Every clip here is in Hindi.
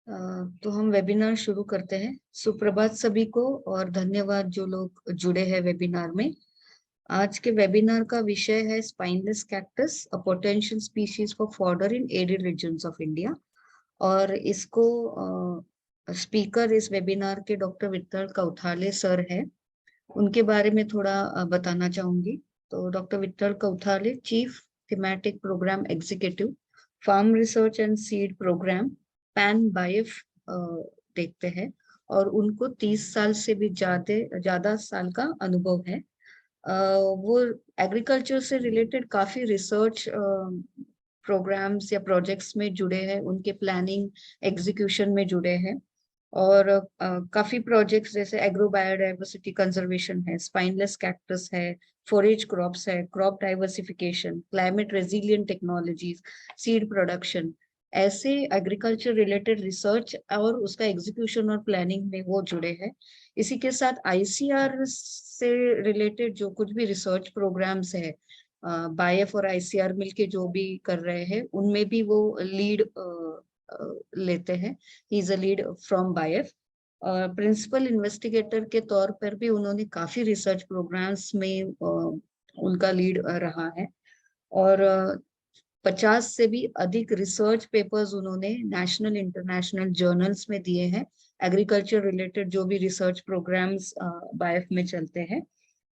तो हम वेबिनार शुरू करते हैं। सुप्रभात सभी को और धन्यवाद जो लोग जुड़े हैं वेबिनार में। आज के वेबिनार का विषय है spineless cactus, a potential species for fodder in arid regions of India. और इसको स्पीकर इस वेबिनार के डॉक्टर विट्ठल कौथाले सर है। उनके बारे में थोड़ा बताना चाहूंगी। तो doctor Vitthal Kauthale, chief thematic programme executive, farm research and seed programme, pan BAIF देखते हैं। और उनको 30 साल से भी ज्यादा साल का अनुभव है। वो एग्रीकल्चर से रिलेटेड काफी रिसर्च प्रोग्राम्स या प्रोजेक्ट्स में जुड़े हैं, उनके प्लानिंग एग्जीक्यूशन में जुड़े हैं। और काफी प्रोजेक्ट्स जैसे एग्रो बायोडाइवर्सिटी कंजर्वेशन है, स्पाइनलेस कैक्टस है, फोरेज क्रॉप्स है, crop diversification, climate resilient technologies, seed production, ऐसे एग्रीकल्चर रिलेटेड रिसर्च और उसका एग्जीक्यूशन और प्लानिंग में वो जुड़े हैं। इसी के साथ आईसीआर से रिलेटेड जो कुछ भी रिसर्च प्रोग्राम्स है, बायफ और आईसीआर मिलके जो भी कर रहे हैं, उनमें भी वो लीड लेते हैं। He is a lead from BAIF. Principal investigator के तौर पर भी उन्होंने काफी रिसर्च प्रोग्राम्स में उनका लीड रहा है। और 50 से भी अधिक रिसर्च पेपर्स उन्होंने नेशनल इंटरनेशनल जर्नल्स में दिए हैं। एग्रीकल्चर रिलेटेड जो भी रिसर्च प्रोग्राम्स बायफ में चलते हैं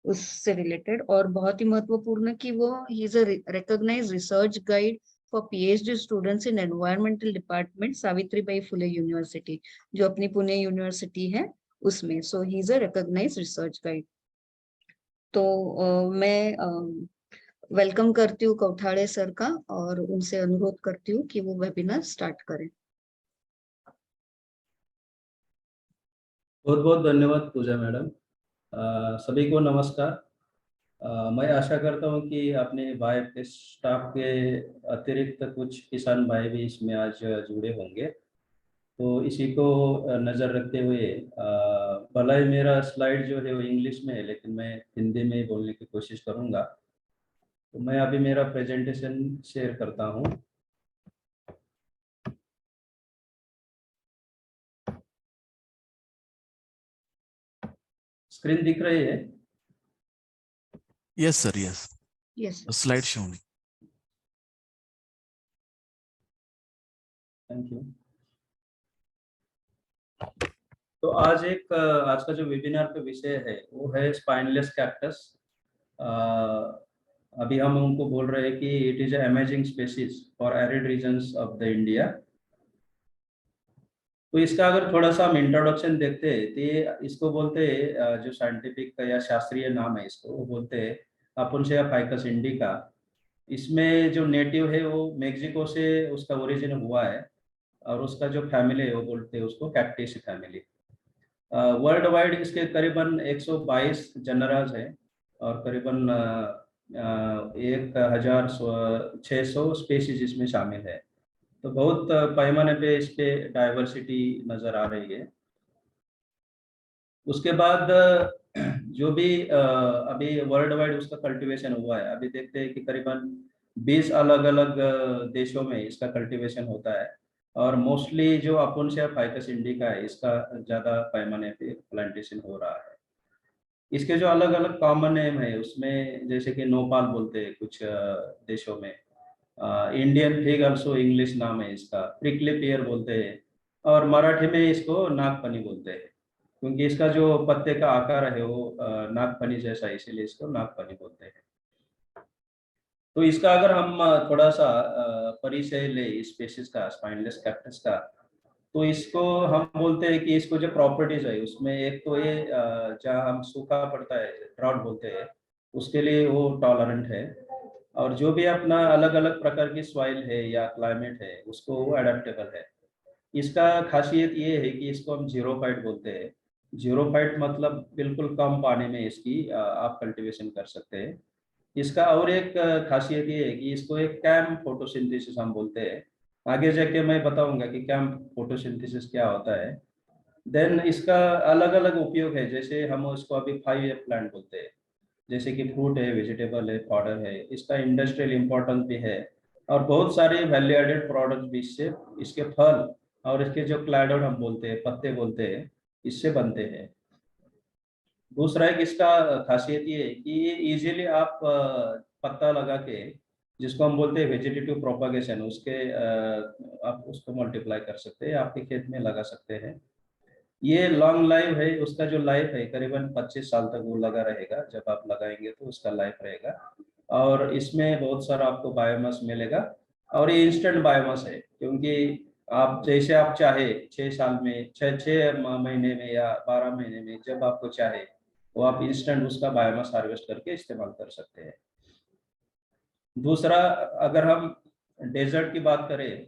उससे रिलेटेड। और बहुत ही महत्वपूर्ण कि वो he is a recognised research guide for PhD students in environmental department, Savitribai Phule university, जो अपनी पुणे यूनिवर्सिटी है उसमें। So he is a recognised research guide. तो मैं वेलकम करती हूँ कौठाड़े सर का और उनसे अनुरोध करती हूँ कि वो वेबिनार स्टार्ट करें। बहुत बहुत धन्यवाद पूजा मैडम। सभी को नमस्कार। मैं आशा करता हूँ कि अपने भाई के स्टाफ के अतिरिक्त कुछ किसान भाई भी इसमें आज जुड़े होंगे। तो इसी को नज़र रखते हुए भला ही मेरा स्लाइड जो है वो इंग्लिश में है, लेकिन मैं हिंदी में ही बोलने की कोशिश करूँगा। तो मैं अभी मेरा प्रेजेंटेशन शेयर करता हूँ। स्क्रीन दिख रही है? Yes, sir. Yes. Yes. A slide showing. Thank you. तो आज का जो वेबिनार का विषय है वो है स्पाइनलेस कैक्टस। अभी हम उनको बोल रहे हैं कि it is amazing species for arid regions of the India. तो इसका अगर थोड़ा सा हम इंट्रोडक्शन देखते हैं तो ये इसको बोलते हैं, जो साइंटिफिक या शास्त्रीय नाम है इसको वो बोलते हैं अपुन्सिया फाइकस इंडिका। इसमें जो नेटिव है वो मेक्सिको से उसका ओरिजिन हुआ है, और उसका जो फैमिली है वो बोलते हैं उसको कैक्टेसी फैमिली। वर्ल्ड वाइड इसके करीबन 122 जनराज हैं और करीबन 1600 स्पेसीज इसमें शामिल है। तो बहुत पैमाने पे इस पे डाइवर्सिटी नज़र आ रही है। उसके बाद जो भी अभी वर्ल्ड वाइड उसका कल्टीवेशन हुआ है, अभी देखते हैं कि करीबन 20 अलग अलग देशों में इसका कल्टीवेशन होता है। और मोस्टली जो अपुन्सिया फाइकस इंडिका है इसका ज़्यादा पैमाने पे प्लांटेशन हो रहा है। इसके जो अलग अलग कॉमन नेम है उसमें जैसे कि नोपाल बोलते हैं कुछ देशों में, इंडियन फिग ऑल्सो इंग्लिश नाम है इसका, प्रिकली पियर बोलते हैं, और मराठी में इसको नागफनी बोलते हैं क्योंकि इसका जो पत्ते का आकार है वो नागफनी जैसा है, इसीलिए इसको नागफनी बोलते हैं। तो इसका अगर हम थोड़ा सा परिचय ले इस स्पेसीज का, स्पाइनलेस कैक्टस का, तो इसको हम बोलते हैं कि इसको जो प्रॉपर्टीज है उसमें एक तो ये जहाँ हम सूखा पड़ता है, ड्राउट बोलते हैं, उसके लिए वो टॉलरेंट है। और जो भी अपना अलग अलग प्रकार की सॉइल है या क्लाइमेट है उसको वो अडेप्टेबल है। इसका खासियत ये है कि इसको हम जीरोफाइट बोलते हैं। जीरोफाइट मतलब बिल्कुल कम पानी में इसकी आप कल्टीवेशन कर सकते हैं। इसका और एक खासियत ये है कि इसको एक कैम फोटोसिंथेसिस हम बोलते हैं। आगे जाके मैं बताऊंगा कि कैम फोटोसिंथेसिस क्या होता है। देन इसका अलग अलग उपयोग है, जैसे हम उसको अभी 5 प्लांट बोलते हैं, जैसे कि फ्रूट है, वेजिटेबल है, फॉडर है, इसका इंडस्ट्रियल इम्पोर्टेंस भी है। और बहुत सारे वैल्यू एडेड प्रोडक्ट भी इससे, इसके फल और इसके जो क्लाइडोन हम बोलते हैं, पत्ते बोलते हैं, इससे बनते हैं। दूसरा एक इसका खासियत ये है कि ये इजीली आप पत्ता लगा के, जिसको हम बोलते हैं वेजिटेटिव प्रोपागेशन, उसके आप उसको मल्टीप्लाई कर सकते हैं, आपके खेत में लगा सकते हैं। ये लॉन्ग लाइफ है, उसका जो लाइफ है करीबन 25 साल तक वो लगा रहेगा, जब आप लगाएंगे तो उसका लाइफ रहेगा। और इसमें बहुत सारा आपको बायोमास मिलेगा, और ये इंस्टेंट बायोमास है, क्योंकि आप जैसे आप चाहे 6 साल में, छः महीने में या 12 महीने में, जब आपको चाहे वो आप इंस्टेंट उसका बायोमास हार्वेस्ट करके इस्तेमाल कर सकते हैं। दूसरा, अगर हम डेजर्ट की बात करें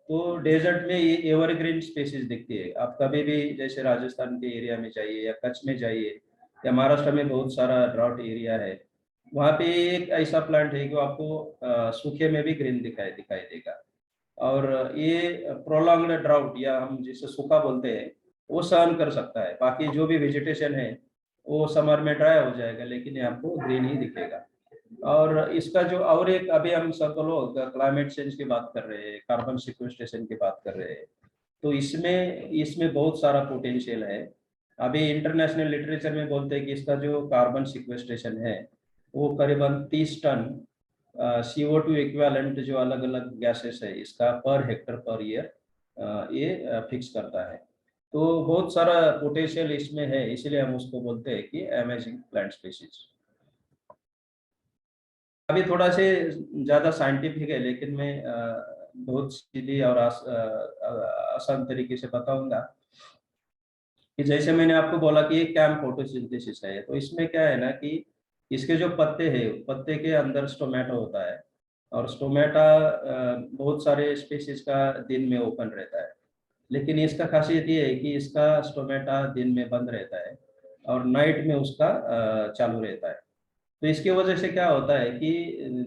तो डेजर्ट में ये एवरग्रीन स्पेसीज दिखती है। आप कभी भी जैसे राजस्थान के एरिया में जाइए या कच्छ में जाइए या महाराष्ट्र में बहुत सारा ड्राउट एरिया है, वहाँ पे एक ऐसा प्लांट है कि आपको सूखे में भी ग्रीन दिखाई दिखाई देगा। और ये प्रोलॉन्ग्ड ड्राउट या हम जिसे सूखा बोलते हैं वो सहन कर सकता है। बाकी जो भी वेजिटेशन है वो समर में ड्राई हो जाएगा, लेकिन ये आपको ग्रीन ही दिखेगा। और इसका जो और एक, अभी हम सब लोग क्लाइमेट चेंज की बात कर रहे हैं, कार्बन सिक्वेस्ट्रेशन की बात कर रहे हैं, तो इसमें इसमें बहुत सारा पोटेंशियल है। अभी इंटरनेशनल लिटरेचर में बोलते हैं कि इसका जो कार्बन सिक्वेस्ट्रेशन है वो करीबन 30 टन CO2 इक्विवेलेंट, जो अलग अलग गैसेस है, इसका पर हेक्टर पर ईयर ये फिक्स करता है। तो बहुत सारा पोटेंशियल इसमें है, इसलिए हम उसको बोलते हैं कि अमेजिंग प्लांट स्पीशीज। अभी थोड़ा से ज़्यादा साइंटिफिक है, लेकिन मैं बहुत सीधी और आसान तरीके से बताऊंगा कि जैसे मैंने आपको बोला कि ये कैम फोटोसिंथेसिस है, तो इसमें क्या है ना कि इसके जो पत्ते हैं, पत्ते के अंदर स्टोमेटा होता है, और स्टोमेटा बहुत सारे स्पीशीज का दिन में ओपन रहता है, लेकिन इसका खासियत ये है कि इसका स्टोमेटा दिन में बंद रहता है और नाइट में उसका चालू रहता है। तो इसकी वजह से क्या होता है कि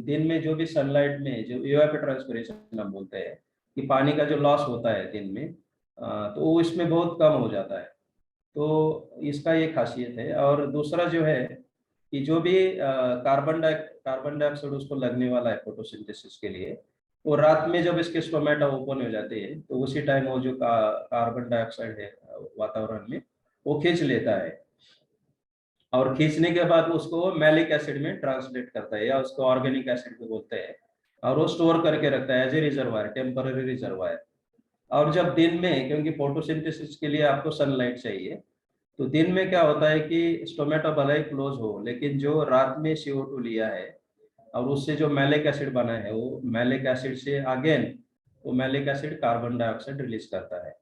दिन में जो भी सनलाइट में जो इवापोरेशन हम बोलते हैं कि पानी का जो लॉस होता है दिन में, तो वो इसमें बहुत कम हो जाता है। तो इसका ये खासियत है। और दूसरा जो है कि जो भी कार्बन डाइऑक्साइड उसको लगने वाला है फोटोसिंथेसिस के लिए, वो रात में जब इसके स्टोमेटा ओपन हो जाते हैं तो उसी टाइम वो जो कार्बन डाइऑक्साइड है वातावरण में, वो खींच लेता है, और खींचने के बाद उसको मैलिक एसिड में ट्रांसलेट करता है, या उसको ऑर्गेनिक एसिड भी बोलते हैं, और वो स्टोर करके रखता है as a reservoir, temporary reservoir. और जब दिन में, क्योंकि फोटोसिंथेसिस के लिए आपको सनलाइट चाहिए, तो दिन में क्या होता है कि स्टोमेटा भले ही क्लोज हो, लेकिन जो रात में CO2 लिया है और उससे जो मैलिक एसिड बना है, वो मैलिक एसिड से अगेन वो malic acid carbon dioxide release करता है,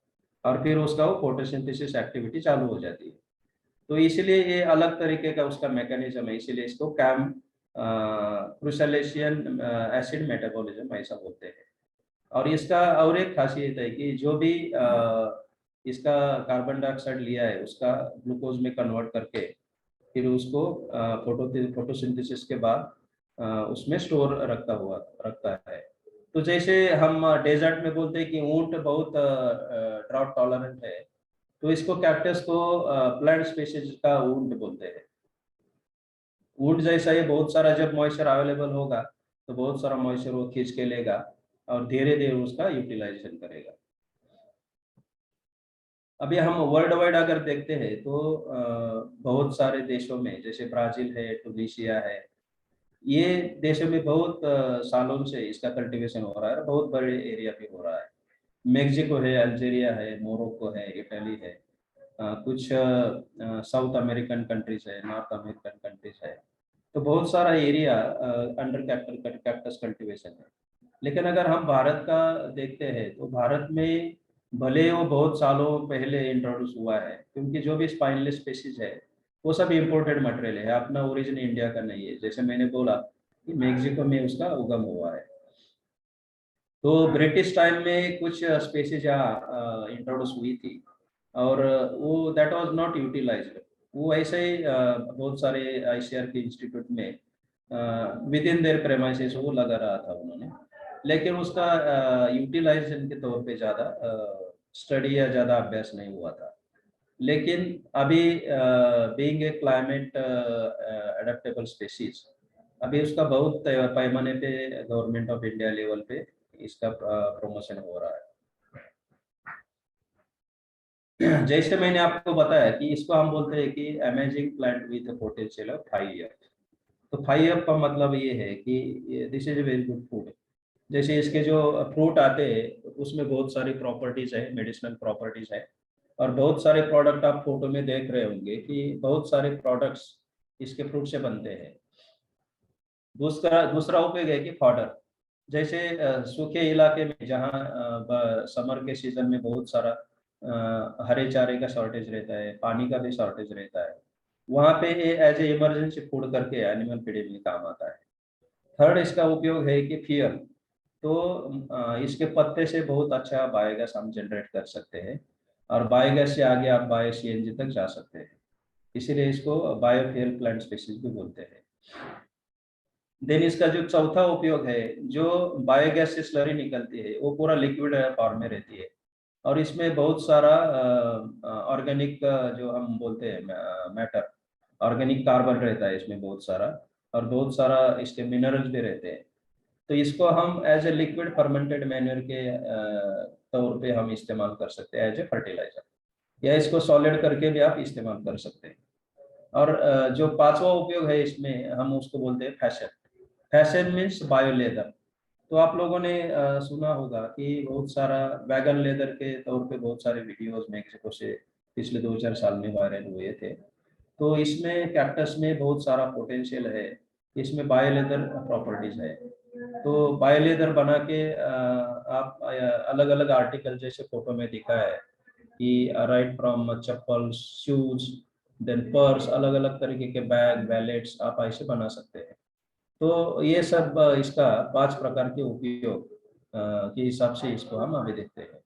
और फिर उसका वो फोटोसिंथेसिस एक्टिविटी चालू हो जाती है। तो इसलिए ये अलग तरीके का उसका मैकेनिज्म है, इसीलिए इसको कैम क्रुसेलेशियन एसिड मेटाबॉलिज्म ऐसा बोलते हैं। और इसका और एक खासियत है कि जो भी इसका कार्बन डाइऑक्साइड लिया है उसका ग्लूकोज में कन्वर्ट करके फिर उसको फोटोसिंथेसिस के बाद उसमें स्टोर रखता है। तो जैसे हम डेजर्ट में बोलते हैं कि ऊंट बहुत ड्राउट टॉलरेंट है, तो इसको कैक्टस को प्लांट स्पीशीज का ऊंट बोलते हैं। ऊंट जैसा ये बहुत सारा जब मॉइस्चर अवेलेबल होगा तो बहुत सारा मॉइस्चर वो खींच के लेगा और धीरे धीरे उसका यूटिलाइजेशन करेगा। अभी हम वर्ल्ड वाइड अगर देखते हैं तो बहुत सारे देशों में, जैसे ब्राजील है, ट्यूनीशिया है, ये देशों में बहुत सालों से इसका कल्टीवेशन हो रहा है, बहुत बड़े एरिया पे हो रहा है। मेक्सिको है, अल्जीरिया है, मोरक्को है, इटली है, कुछ साउथ अमेरिकन कंट्रीज है, नॉर्थ अमेरिकन कंट्रीज है। तो बहुत सारा एरिया अंडर कैक्टस कल्टीवेशन है। लेकिन अगर हम भारत का देखते हैं तो भारत में भले वो बहुत सालों पहले इंट्रोड्यूस हुआ है, क्योंकि जो भी स्पाइनलेस स्पीशीज है वो सब इम्पोर्टेड मटेरियल है, अपना ओरिजिन इंडिया का नहीं है। जैसे मैंने बोला कि मेक्सिको में उसका उगम हुआ है। तो ब्रिटिश टाइम में कुछ स्पीशीज यहाँ इंट्रोड्यूस हुई थी, और वो दैट वाज नॉट यूटिलाइज्ड। वो ऐसे ही बहुत सारे ICAR के इंस्टीट्यूट में विद इन देयर प्रेमाइसेस वो लगा रहा था उन्होंने, लेकिन उसका यूटिलाइजेशन के तौर पे ज़्यादा स्टडी या ज़्यादा अभ्यास नहीं हुआ था। लेकिन अभी being a climate adaptable species, अभी उसका बहुत पैमाने पे गवर्नमेंट ऑफ इंडिया लेवल पे इसका प्रमोशन हो रहा है। जैसे मैंने आपको बताया कि इसको हम बोलते हैं कि amazing plant with potential of 5 year. तो 5 ईयर का मतलब ये है कि this is a very good food. जैसे इसके जो फ्रूट आते हैं उसमें बहुत सारी प्रॉपर्टीज है, मेडिसिनल प्रॉपर्टीज है, और बहुत सारे प्रोडक्ट आप फोटो में देख रहे होंगे कि बहुत सारे प्रोडक्ट्स इसके फ्रूट से बनते हैं। दूसरा दूसरा उपयोग है कि फॉडर। जैसे सूखे इलाके में जहाँ समर के सीजन में बहुत सारा हरे चारे का शॉर्टेज रहता है, पानी का भी शॉर्टेज रहता है, वहाँ पे ये एज ए इमरजेंसी फूड करके एनिमल फीडिंग में काम आता है। थर्ड इसका उपयोग है कि फ्यूल। तो इसके पत्ते से बहुत अच्छा बायोगैस हम जनरेट कर सकते हैं, और बायोगैस से आगे आप बायो सीएनजी तक जा सकते हैं। इसीलिए इसको बायोफ्यूल प्लांट स्पीसीज भी बोलते हैं। देन इसका जो चौथा उपयोग है, जो बायोगैस से स्लरी निकलती है वो पूरा लिक्विड फॉर्म में रहती है, और इसमें बहुत सारा ऑर्गेनिक जो हम बोलते हैं मैटर, ऑर्गेनिक कार्बन रहता है इसमें बहुत सारा, और बहुत सारा इसके मिनरल्स भी रहते हैं। तो इसको हम as a liquid fermented manure के तौर पे हम इस्तेमाल कर सकते हैं एज ए फर्टिलाइजर, या इसको सॉलिड करके भी आप इस्तेमाल कर सकते हैं। और जो पांचवा उपयोग है इसमें हम उसको बोलते हैं fashion. Fashion means bio leather. तो आप लोगों ने सुना होगा कि बहुत सारा वैगन लेदर के तौर पे बहुत सारे वीडियोस मेक्सिको से पिछले 2-4 साल में वायरल हुए थे। तो इसमें कैक्टस में बहुत सारा पोटेंशियल है, इसमें बायो लेदर प्रॉपर्टीज है। तो बायो लेदर बना के आप अलग अलग आर्टिकल जैसे फोटो में दिखा है कि right from chappal, shoes, then purse, अलग अलग तरीके के बैग, वैलेट्स आप ऐसे बना सकते हैं। तो ये सब इसका 5 प्रकार के उपयोग के हिसाब से इसको हम अभी देखते हैं।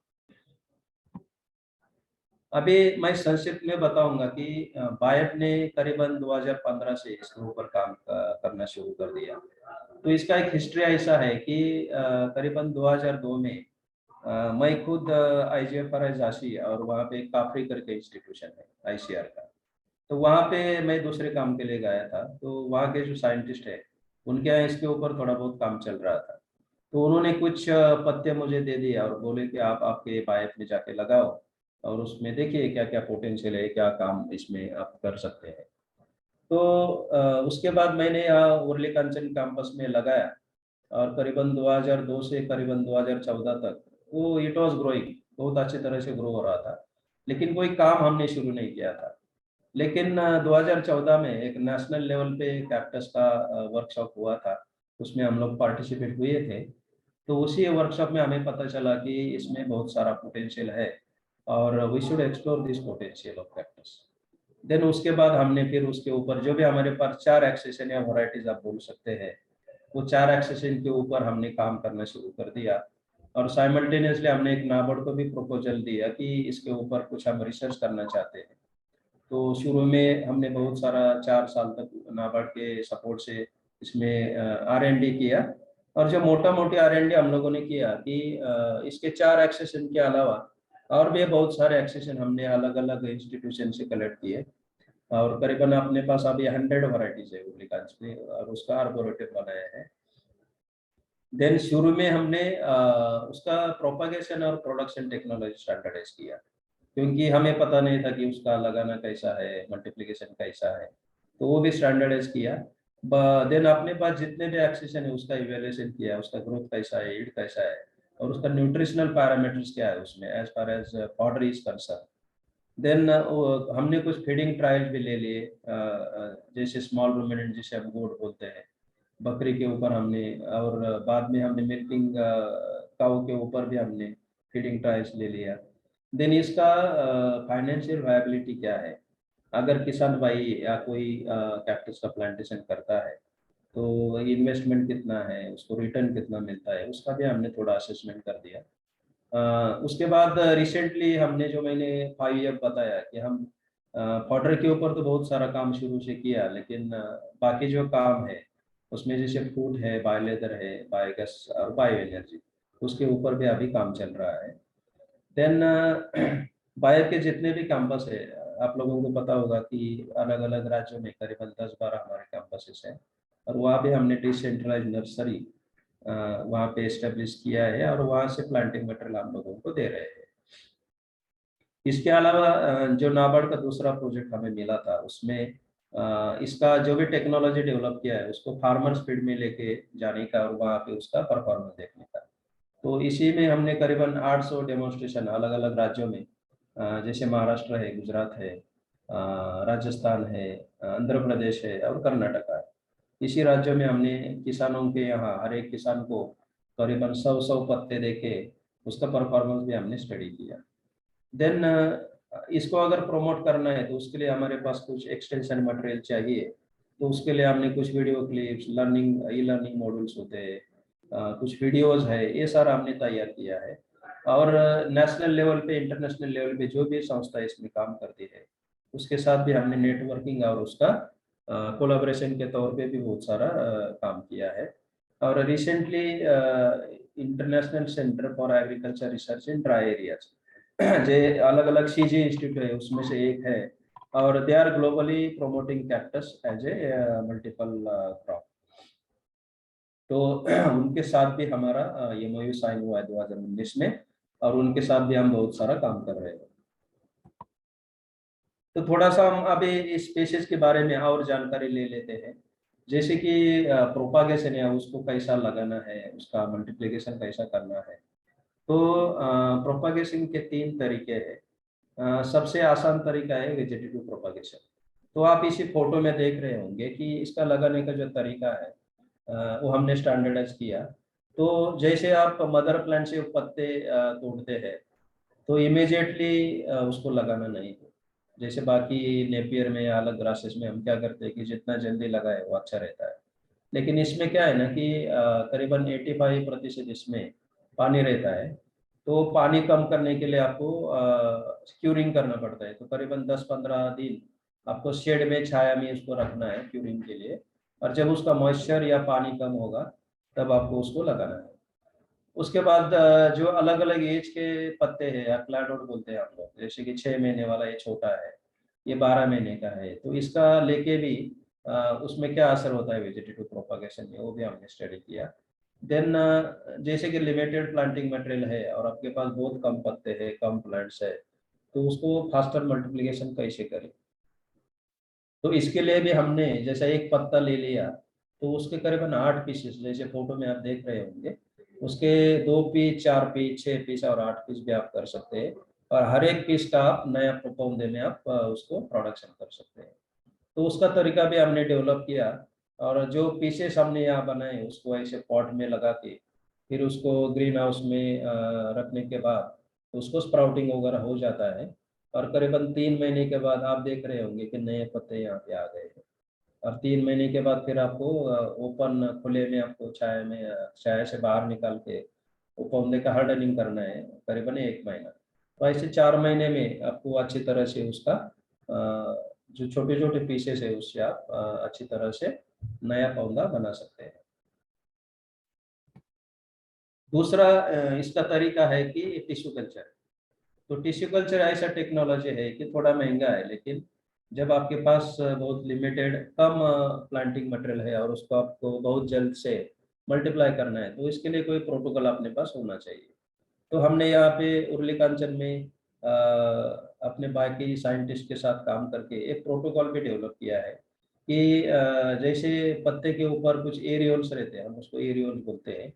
अभी मैं संक्षिप्त में बताऊंगा कि बायफ ने करीबन 2015 से इसके ऊपर काम करना शुरू कर दिया। तो इसका एक हिस्ट्री ऐसा है कि करीबन 2002 में मैं खुद IGFRI झांसी, और वहाँ पे काफरी करके इंस्टीट्यूशन है ICR का, तो वहाँ पे मैं दूसरे काम के लिए गया था। तो वहाँ के जो साइंटिस्ट है उनके यहाँ इसके ऊपर थोड़ा बहुत काम चल रहा था। तो उन्होंने कुछ पत्ते मुझे दे दिए और बोले कि आप आपके बाइफ में जाके लगाओ, और उसमें देखिए क्या क्या पोटेंशियल है, क्या काम इसमें आप कर सकते हैं। तो उसके बाद मैंने यहाँ उर्ली कांचन कैंपस में लगाया, और करीबन 2002 से करीबन 2014 तक वो इट वाज ग्रोइंग, बहुत अच्छी तरह से ग्रो हो रहा था, लेकिन कोई काम हमने शुरू नहीं किया था। लेकिन 2014 में एक नेशनल लेवल पे कैक्टस का वर्कशॉप हुआ था, उसमें हम लोग पार्टिसिपेट हुए थे। तो उसी वर्कशॉप में हमें पता चला कि इसमें बहुत सारा पोटेंशियल है, और we should explore this potential of cactus. Then उसके बाद हमने फिर उसके ऊपर जो भी हमारे पास 4 एक्सेशन या वैरायटीज आप बोल सकते हैं, वो 4 एक्सेशन के ऊपर हमने काम करना शुरू कर दिया। और साइमल्टेनियसली हमने एक नाबार्ड को भी प्रपोजल दिया कि इसके ऊपर कुछ हम रिसर्च करना चाहते हैं। तो शुरू में हमने बहुत सारा 4 साल तक नाबार्ड के सपोर्ट से इसमें R&D किया। और जो मोटा मोटी R&D हम लोगों ने किया कि इसके 4 एक्सेशन के अलावा और भी बहुत सारे एक्सेशन हमने अलग अलग इंस्टीट्यूशन से कलेक्ट किए, और करीबन अपने पास अभी 100 वराइटीज है उर्लिकांच में, और उसका आर्बोरेटिव बनाया है। देन शुरू में हमने उसका प्रोपागेशन और प्रोडक्शन टेक्नोलॉजी स्टैंडर्डाइज किया, क्योंकि हमें पता नहीं था कि उसका लगाना कैसा है, मल्टीप्लिकेशन कैसा है, तो वो भी स्टैंडर्डाइज किया। देन अपने पास जितने भी एक्सेशन है उसका इवेल्युएशन किया, उसका ग्रोथ कैसा है, ईल्ड कैसा है, और उसका न्यूट्रिशनल पैरामीटर्स क्या है उसमें as far as fodder is concern. Then हमने कुछ फीडिंग ट्रायल भी ले लिए, जैसे स्मॉल रूमिनेंट जिसे हम गोट बोलते हैं, बकरी के ऊपर हमने, और बाद में हमने मिल्किंग काऊ के ऊपर भी हमने फीडिंग ट्रायल्स ले लिया। देन इसका फाइनेंशियल वायबिलिटी क्या है, अगर किसान भाई या कोई कैक्टस का प्लांटेशन करता है तो इन्वेस्टमेंट कितना है, उसको रिटर्न कितना मिलता है, उसका भी हमने थोड़ा असेसमेंट कर दिया। उसके बाद रिसेंटली हमने जो मैंने 5 ईयर बताया कि हम फॉडर के ऊपर तो बहुत सारा काम शुरू से किया, लेकिन बाकी जो काम है उसमें जैसे फूड है, बायो लेदर है, बायोगैस और बायो एनर्जी, उसके ऊपर भी अभी काम चल रहा है। देन बायो के जितने भी कैंपस है, आप लोगों को पता होगा कि अलग अलग राज्यों में करीबन 10-12 हमारे कैंपसेस हैं, और वहाँ भी हमने डिसेंट्रलाइज नर्सरी वहाँ पे एस्टेब्लिश किया है, और वहाँ से प्लांटिंग मटेरियल हम लोगों को दे रहे हैं। इसके अलावा जो नाबार्ड का दूसरा प्रोजेक्ट हमें मिला था उसमें इसका जो भी टेक्नोलॉजी डेवलप किया है उसको फार्मर स्पीड में लेके जाने का और वहाँ पे उसका परफॉर्मेंस देखने का। तो इसी में हमने करीबन 800 डेमोन्स्ट्रेशन अलग अलग राज्यों में, जैसे महाराष्ट्र है, गुजरात है, राजस्थान है, आंध्र प्रदेश है और कर्नाटका है। इसी राज्यों में हमने किसानों के यहाँ हर एक किसान को करीबन 100 पत्ते देके उसका परफॉर्मेंस भी हमने स्टडी किया। देन इसको अगर प्रमोट करना है तो उसके लिए हमारे पास कुछ एक्सटेंशन मटेरियल चाहिए। तो उसके लिए हमने कुछ video clips, learning e learning modules होते हैं, कुछ वीडियोज है, ये सारा हमने तैयार किया है। और नेशनल लेवल पे, इंटरनेशनल लेवल पे जो भी संस्था इसमें काम करती है उसके साथ भी हमने नेटवर्किंग और उसका कोलाब्रेशन के तौर पे भी बहुत सारा काम किया है। और recently international centre for agriculture research in dry areas, जो अलग अलग सीजी इंस्टीट्यूट है उसमें से एक है, और they are globally promoting cactus as a multiple crop. तो उनके साथ भी हमारा एमओयू साइन हुआ है 2019 में, और उनके साथ भी हम बहुत सारा काम कर रहे हैं। तो थोड़ा सा हम अभी इस स्पेसीज के बारे में और जानकारी ले लेते हैं, जैसे कि प्रोपागेशन है, उसको कैसा लगाना है, उसका मल्टीप्लिकेशन कैसा करना है। तो प्रोपागेशन के 3 तरीके हैं। सबसे आसान तरीका है वेजिटेटिव प्रोपागेशन। तो आप इसी फोटो में देख रहे होंगे कि इसका लगाने का जो तरीका है वो हमने स्टैंडर्डाइज किया। तो जैसे आप मदर प्लांट से पत्ते तोड़ते हैं तो इमीडिएटली उसको लगाना नहीं है। जैसे बाकी नेपियर में या अलग ग्रासेस में हम क्या करते हैं कि जितना जल्दी लगाए वो अच्छा रहता है। लेकिन इसमें क्या है ना कि करीबन 85% इसमें पानी रहता है। तो पानी कम करने के लिए आपको क्यूरिंग करना पड़ता है। तो करीबन 10-15 दिन आपको शेड में, छाया में उसको रखना है क्यूरिंग के लिए। और जब उसका मॉइस्चर या पानी कम होगा तब आपको उसको लगाना है। उसके बाद जो अलग अलग एज के पत्ते हैं या क्लैडोड बोलते हैं हम लोग, जैसे कि 6 महीने वाला ये छोटा है, ये 12 महीने का है, तो इसका लेके भी उसमें क्या असर होता है वेजिटेटिव प्रोपागेशन में, वो भी हमने स्टडी किया। देन जैसे कि लिमिटेड प्लांटिंग मटेरियल है और आपके पास बहुत कम पत्ते हैं, कम प्लांट्स है, तो उसको फास्टर मल्टीप्लिकेशन कैसे करें। तो इसके लिए भी हमने जैसा एक पत्ता ले लिया तो उसके करीबन 8 पीसेस, जैसे फोटो में आप देख रहे होंगे, उसके 2 पीस, 4 पीस, 6 पीस और 8 पीस भी आप कर सकते हैं। और हर एक पीस का आप नया पौधे में आप उसको प्रोडक्शन कर सकते हैं। तो उसका तरीका भी हमने डेवलप किया। और जो पीसेस हमने यहाँ बनाए उसको ऐसे पॉट में लगा के फिर उसको ग्रीन हाउस में रखने के बाद उसको स्प्राउटिंग वगैरह हो जाता है। और करीबन 3 महीने के बाद आप देख रहे होंगे कि नए पत्ते यहाँ पे आ गए हैं। और 3 महीने के बाद फिर आपको ओपन खुले में आपको छाया में, छाया से बाहर निकाल के वो पौधे का हार्डनिंग करना है करीबन 1 महीना। तो ऐसे 4 महीने में आपको अच्छी तरह से उसका जो छोटे छोटे पीसेस है उससे आप अच्छी तरह से नया पौधा बना सकते हैं। दूसरा इसका तरीका है कि टिश्यू कल्चर। तो टिश्यू कल्चर ऐसा टेक्नोलॉजी है कि थोड़ा महंगा है, लेकिन जब आपके पास बहुत लिमिटेड कम प्लांटिंग मटेरियल है और उसको आपको बहुत जल्द से मल्टीप्लाई करना है तो इसके लिए कोई प्रोटोकॉल अपने पास होना चाहिए। तो हमने यहाँ पे उर्ली कांचन में अपने बाकी साइंटिस्ट के साथ काम करके एक प्रोटोकॉल भी डेवलप किया है कि जैसे पत्ते के ऊपर कुछ एरियोल्स रहते हैं, हम उसको एरियोल बोलते हैं।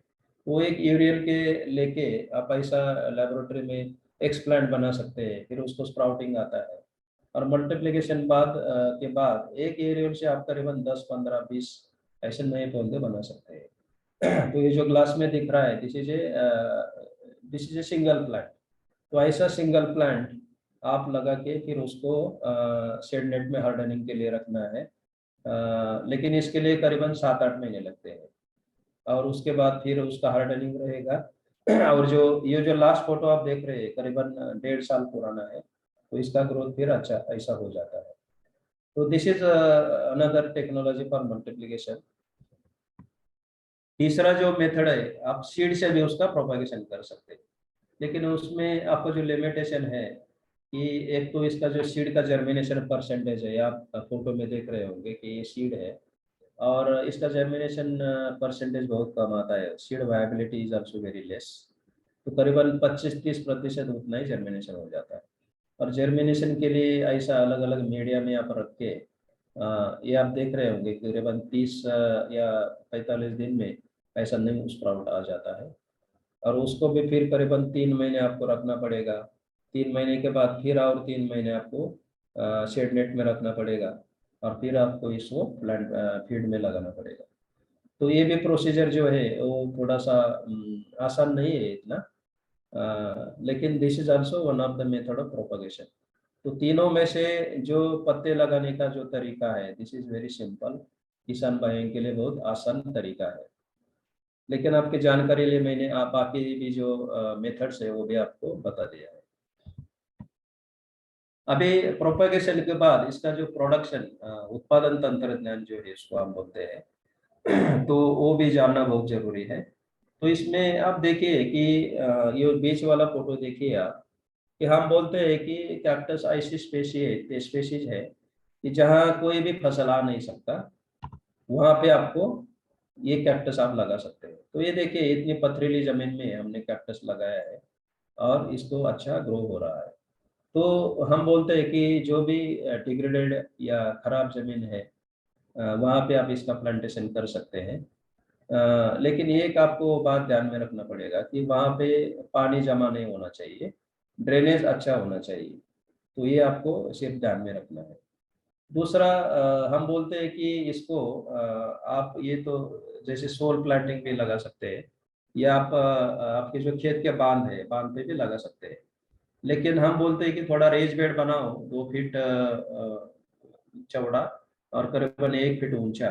वो एक एरियल के लेके आप ऐसा लेबोरेटरी में एक्सप्लांट बना सकते हैं, फिर उसको स्प्राउटिंग आता है। और मल्टीप्लिकेशन के बाद एक एरियल से आप करीबन 10-15-20 ऐसे नए पौधे बना सकते हैं। तो ये जो ग्लास में दिख रहा है this is a single plant. तो ऐसा सिंगल प्लांट आप लगा के फिर उसको शेड नेट में हार्डनिंग के लिए रखना है। लेकिन इसके लिए करीबन 7-8 महीने लगते हैं। और उसके बाद फिर उसका हार्डनिंग रहेगा। और जो ये जो लास्ट फोटो आप देख रहे हैं करीबन 1.5 साल पुराना है, तो इसका ग्रोथ फिर अच्छा ऐसा हो जाता है। तो this is another technology for multiplication. तीसरा जो मेथड है, आप सीड से भी उसका प्रोपागेशन कर सकते हैं, लेकिन उसमें आपको जो लिमिटेशन है कि एक तो इसका जो सीड का जर्मिनेशन परसेंटेज है, आप फोटो में देख रहे होंगे कि ये सीड है और इसका जर्मिनेशन परसेंटेज बहुत कम आता है। Seed viability is also very less. तो करीबन 25-30% उतना ही जर्मिनेशन हो जाता है। और जर्मिनेशन के लिए ऐसा अलग अलग मीडिया में आप रख के ये आप देख रहे होंगे करीबन 30 या 45 दिन में ऐसा न्यू स्प्राउट आ जाता है। और उसको भी फिर करीबन 3 महीने आपको रखना पड़ेगा। 3 महीने के बाद फिर और 3 महीने आपको शेड नेट में रखना पड़ेगा, और फिर आपको इसको प्लांट फीड में लगाना पड़ेगा। तो ये भी प्रोसीजर जो है वो थोड़ा सा आसान नहीं है इतना, लेकिन this is also one of the method of propagation. तो तीनों में से जो पत्ते लगाने का जो तरीका है, दिस इज वेरी सिंपल, किसान भाइयों के लिए बहुत आसान तरीका है। लेकिन आपकी जानकारी लिए मैंने आप बाकी भी जो मेथड्स है वो भी आपको बता दिया है। अभी प्रोपगेशन के बाद इसका जो प्रोडक्शन उत्पादन तंत्रज्ञान जो है इसको हम बोलते हैं तो वो भी जानना बहुत जरूरी है। तो इसमें आप देखिए कि ये बीच वाला फोटो देखिए आप, कि हम बोलते हैं कि कैक्टस ऐसी स्पेशीज है कि जहाँ कोई भी फसल आ नहीं सकता, वहां पे आपको ये कैक्टस आप लगा सकते हैं। तो ये देखिए इतनी पथरीली जमीन में हमने कैक्टस लगाया है और इसको अच्छा ग्रो हो रहा है। तो हम बोलते हैं कि जो भी डिग्रेडेड या खराब जमीन है वहाँ पे आप इसका प्लांटेशन कर सकते हैं। लेकिन एक आपको बात ध्यान में रखना पड़ेगा कि वहाँ पे पानी जमा नहीं होना चाहिए, ड्रेनेज अच्छा होना चाहिए। तो ये आपको सिर्फ ध्यान में रखना है। दूसरा हम बोलते हैं कि इसको आप ये तो जैसे सोल प्लांटिंग भी लगा सकते हैं, या आप आपके जो खेत के बांध है बांध पे भी लगा सकते हैं। लेकिन हम बोलते हैं कि थोड़ा रेज बेड बनाओ 2 फीट चौड़ा और करीबन 1 फीट ऊंचा,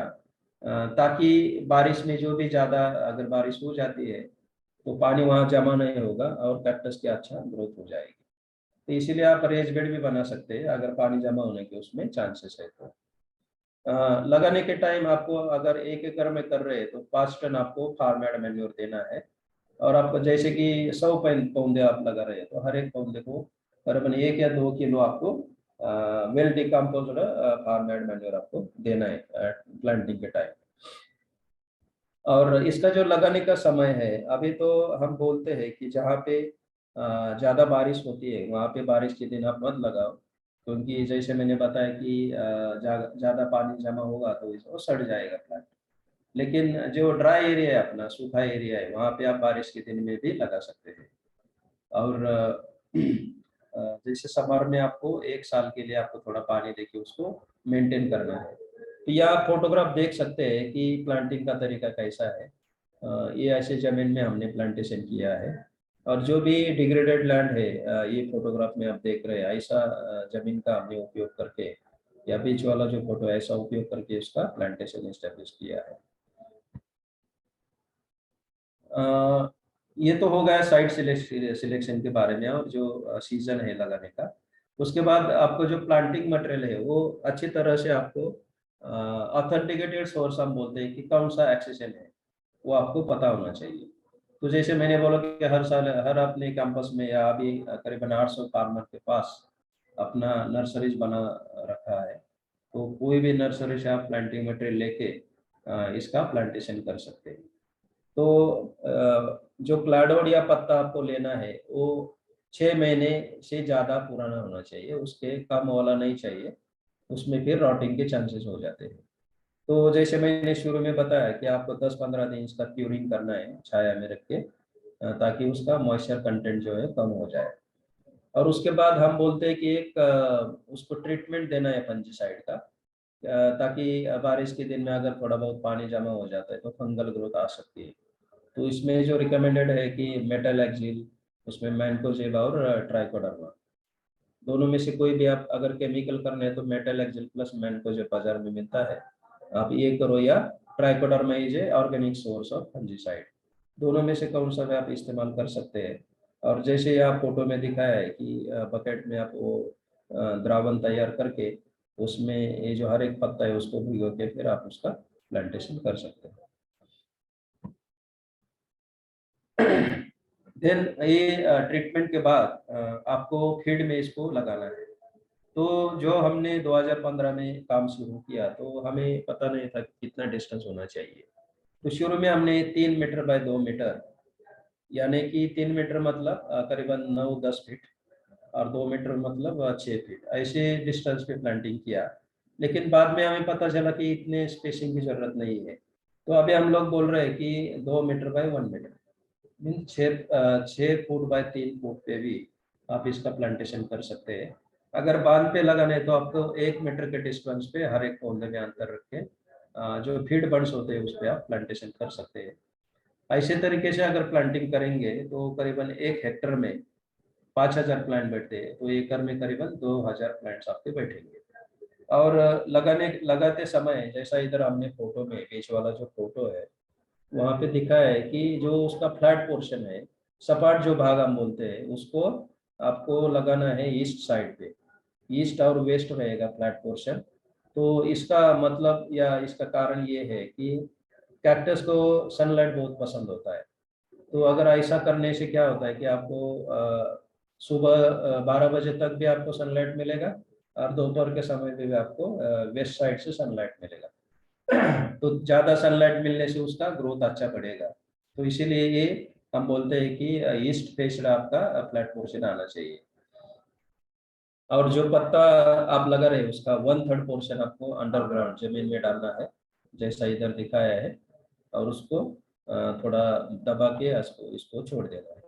ताकि बारिश में जो भी ज्यादा अगर बारिश हो जाती है तो पानी वहां जमा नहीं होगा और कैक्टस की अच्छा ग्रोथ हो जाएगी। तो इसीलिए आप रेज बेड भी बना सकते हैं अगर पानी जमा होने के उसमें चांसेस है तो। लगाने के टाइम आपको अगर 1 एकड़ में कर रहे हैं तो 5 टन आपको फार्म यार्ड मैन्योर देना है। और आपको जैसे कि 100 पौधे आप लगा रहे हैं तो हर एक पौधे को करीबन 1 या 2 किलो आपको well decomposed farm yard manure आपको देना है प्लांटिंग के टाइम। और इसका जो लगाने का समय है, अभी तो हम बोलते हैं कि जहाँ पे ज्यादा बारिश होती है वहाँ पे बारिश के दिन आप मत लगाओ, क्योंकि जैसे मैंने बताया कि ज्यादा पानी जमा होगा तो इसको सड़ जाएगा प्लांट। लेकिन जो ड्राई एरिया है अपना सूखा एरिया है वहाँ पे आप बारिश के दिन में भी लगा सकते हैं। और जैसे समर में आपको 1 साल के लिए आपको थोड़ा पानी देके उसको मेंटेन करना है। तो यह आप फोटोग्राफ देख सकते हैं कि प्लांटिंग का तरीका कैसा है। ये ऐसे जमीन में हमने प्लांटेशन किया है। और जो भी डिग्रेडेड लैंड है ये फोटोग्राफ में आप देख रहे हैं ऐसा जमीन का हमने उपयोग करके, या बीच वाला जो फोटो है ऐसा उपयोग करके इसका प्लांटेशन एस्टेब्लिश किया है। ये तो हो गया साइट सिलेक्शन के बारे में और जो सीजन है लगाने का। उसके बाद आपको जो प्लांटिंग मटेरियल है वो अच्छी तरह से आपको ऑथेंटिकेटेड सोर्स हम बोलते हैं कि कौन सा एक्सेशन है वो आपको पता होना चाहिए। तो जैसे मैंने बोला कि हर साल हर अपने कैंपस में या अभी करीबन 800 फार्मर के पास अपना नर्सरीज बना रखा है। तो कोई भी नर्सरी से आप प्लांटिंग मटेरियल लेके इसका प्लांटेशन कर सकते हैं। तो जो क्लाडोड या पत्ता आपको लेना है वो 6 महीने से ज़्यादा पुराना होना चाहिए, उसके कम वाला नहीं चाहिए, उसमें फिर रॉटिंग के चांसेस हो जाते हैं। तो जैसे मैंने शुरू में बताया कि आपको 10-15 दिन इसका क्यूरिंग करना है छाया में रख के, ताकि उसका मॉइस्चर कंटेंट जो है कम हो जाए। और उसके बाद हम बोलते हैं कि एक उसको ट्रीटमेंट देना है फंजीसाइड का, ताकि बारिश के दिन में अगर थोड़ा बहुत पानी जमा हो जाता है तो फंगल ग्रोथ आ सकती है। तो इसमें जो रिकमेंडेड है कि मेटल एक्सिल, उसमें मैंकोजेब और ट्राइकोडर्मा, दोनों में से कोई भी आप अगर केमिकल करना है तो मेटल एक्सिल प्लस मैंकोजेब बाजार में मिलता है, आप ये करो, या trichoderma is a organic source of fungicide. दोनों में से कौन सा भी आप इस्तेमाल कर सकते हैं। और जैसे आप फोटो में दिखाया है कि बकेट में आप वो द्रावण तैयार करके उसमें ये जो हर एक पत्ता है उसको भिगो के फिर आप उसका प्लांटेशन कर सकते हैं। देन ये ट्रीटमेंट के बाद आपको फील्ड में इसको लगाना है। तो जो हमने 2015 में काम शुरू किया तो हमें पता नहीं था कि कितना डिस्टेंस होना चाहिए। तो शुरू में हमने 3 मीटर बाय 2 मीटर, यानी कि 3 मीटर मतलब करीबन 9-10 फीट, और 2 मीटर मतलब 6 फीट, ऐसे डिस्टेंस पे प्लांटिंग किया। लेकिन बाद में हमें पता चला कि इतने स्पेसिंग की जरूरत नहीं है, तो अभी हम लोग बोल रहे हैं कि 2 metre by 1 metre, mean 6 foot by 3 foot पे भी आप इसका प्लांटेशन कर सकते हैं। अगर बांध पे लगाने तो आपको 1 मीटर के डिस्टेंस पे हर एक पौधे में अंतर रख के जो फीड बर्ड्स होते हैं उस पे आप प्लांटेशन कर सकते हैं। ऐसे तरीके से अगर प्लांटिंग करेंगे तो करीबन 1 हेक्टर में 5,000 प्लांट बैठते हैं, तो एकड़ में करीबन 2,000 प्लांट्स आपके बैठेंगे। और लगाते समय जैसा इधर हमने फोटो में, बीच वाला जो फोटो है वहाँ पे दिखा है कि जो उसका फ्लैट पोर्शन है, सपाट जो भाग हम बोलते हैं, उसको आपको लगाना है ईस्ट साइड पे। ईस्ट और वेस्ट रहेगा फ्लैट पोर्शन। तो इसका मतलब या इसका कारण ये है कि कैक्टस को सनलाइट बहुत पसंद होता है। तो अगर ऐसा करने से क्या होता है कि आपको सुबह 12 बजे तक भी आपको सनलाइट मिलेगा और दोपहर के समय पे भी आपको वेस्ट साइड से सनलाइट मिलेगा। तो ज्यादा सनलाइट मिलने से उसका ग्रोथ अच्छा बढ़ेगा। तो इसीलिए ये हम बोलते हैं कि ईस्ट फेस्ड आपका फ्लैट पोर्शन आना चाहिए। और जो पत्ता आप लगा रहे हैं उसका 1/3 पोर्शन आपको अंडरग्राउंड जमीन में डालना है, जैसा इधर दिखाया है। और उसको थोड़ा दबा के इसको इसको छोड़ देना है।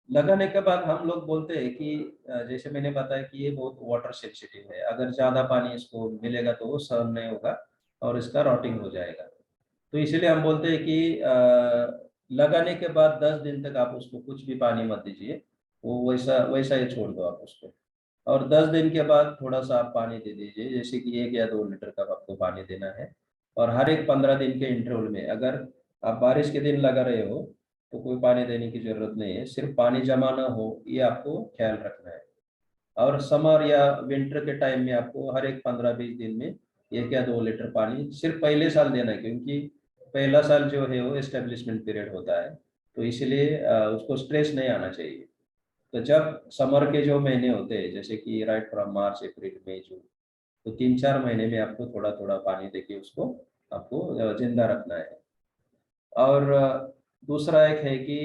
लगाने के बाद हम लोग बोलते हैं कि जैसे मैंने बताया कि ये बहुत वाटर सेंसिटिव है, अगर ज्यादा पानी इसको मिलेगा तो वो सहन नहीं होगा और इसका रॉटिंग हो जाएगा। तो इसीलिए हम बोलते हैं कि लगाने के बाद 10 दिन तक आप उसको कुछ भी पानी मत दीजिए, वो वैसा वैसा ही छोड़ दो आप उसको। और 10 दिन के बाद थोड़ा सा आप पानी दे दीजिए, जैसे कि 1 या 2 लीटर का आपको पानी देना है। और हर एक 15 दिन के इंटरवल में, अगर आप बारिश के दिन लगा रहे हो तो कोई पानी देने की जरूरत नहीं है, सिर्फ पानी जमा ना हो ये आपको ख्याल रखना है। और समर या विंटर के टाइम में आपको हर एक 15-20 दिन में 1 या 2 लीटर पानी सिर्फ पहले साल देना है, क्योंकि पहला साल जो है वो एस्टेब्लिशमेंट पीरियड होता है। तो इसलिए उसको स्ट्रेस नहीं आना चाहिए। तो जब समर के जो महीने होते हैं, जैसे कि राइट फ्रॉम मार्च अप्रैल मई जून, तो 3-4 महीने में आपको थोड़ा थोड़ा पानी देके उसको आपको जिंदा रखना है। और दूसरा एक है कि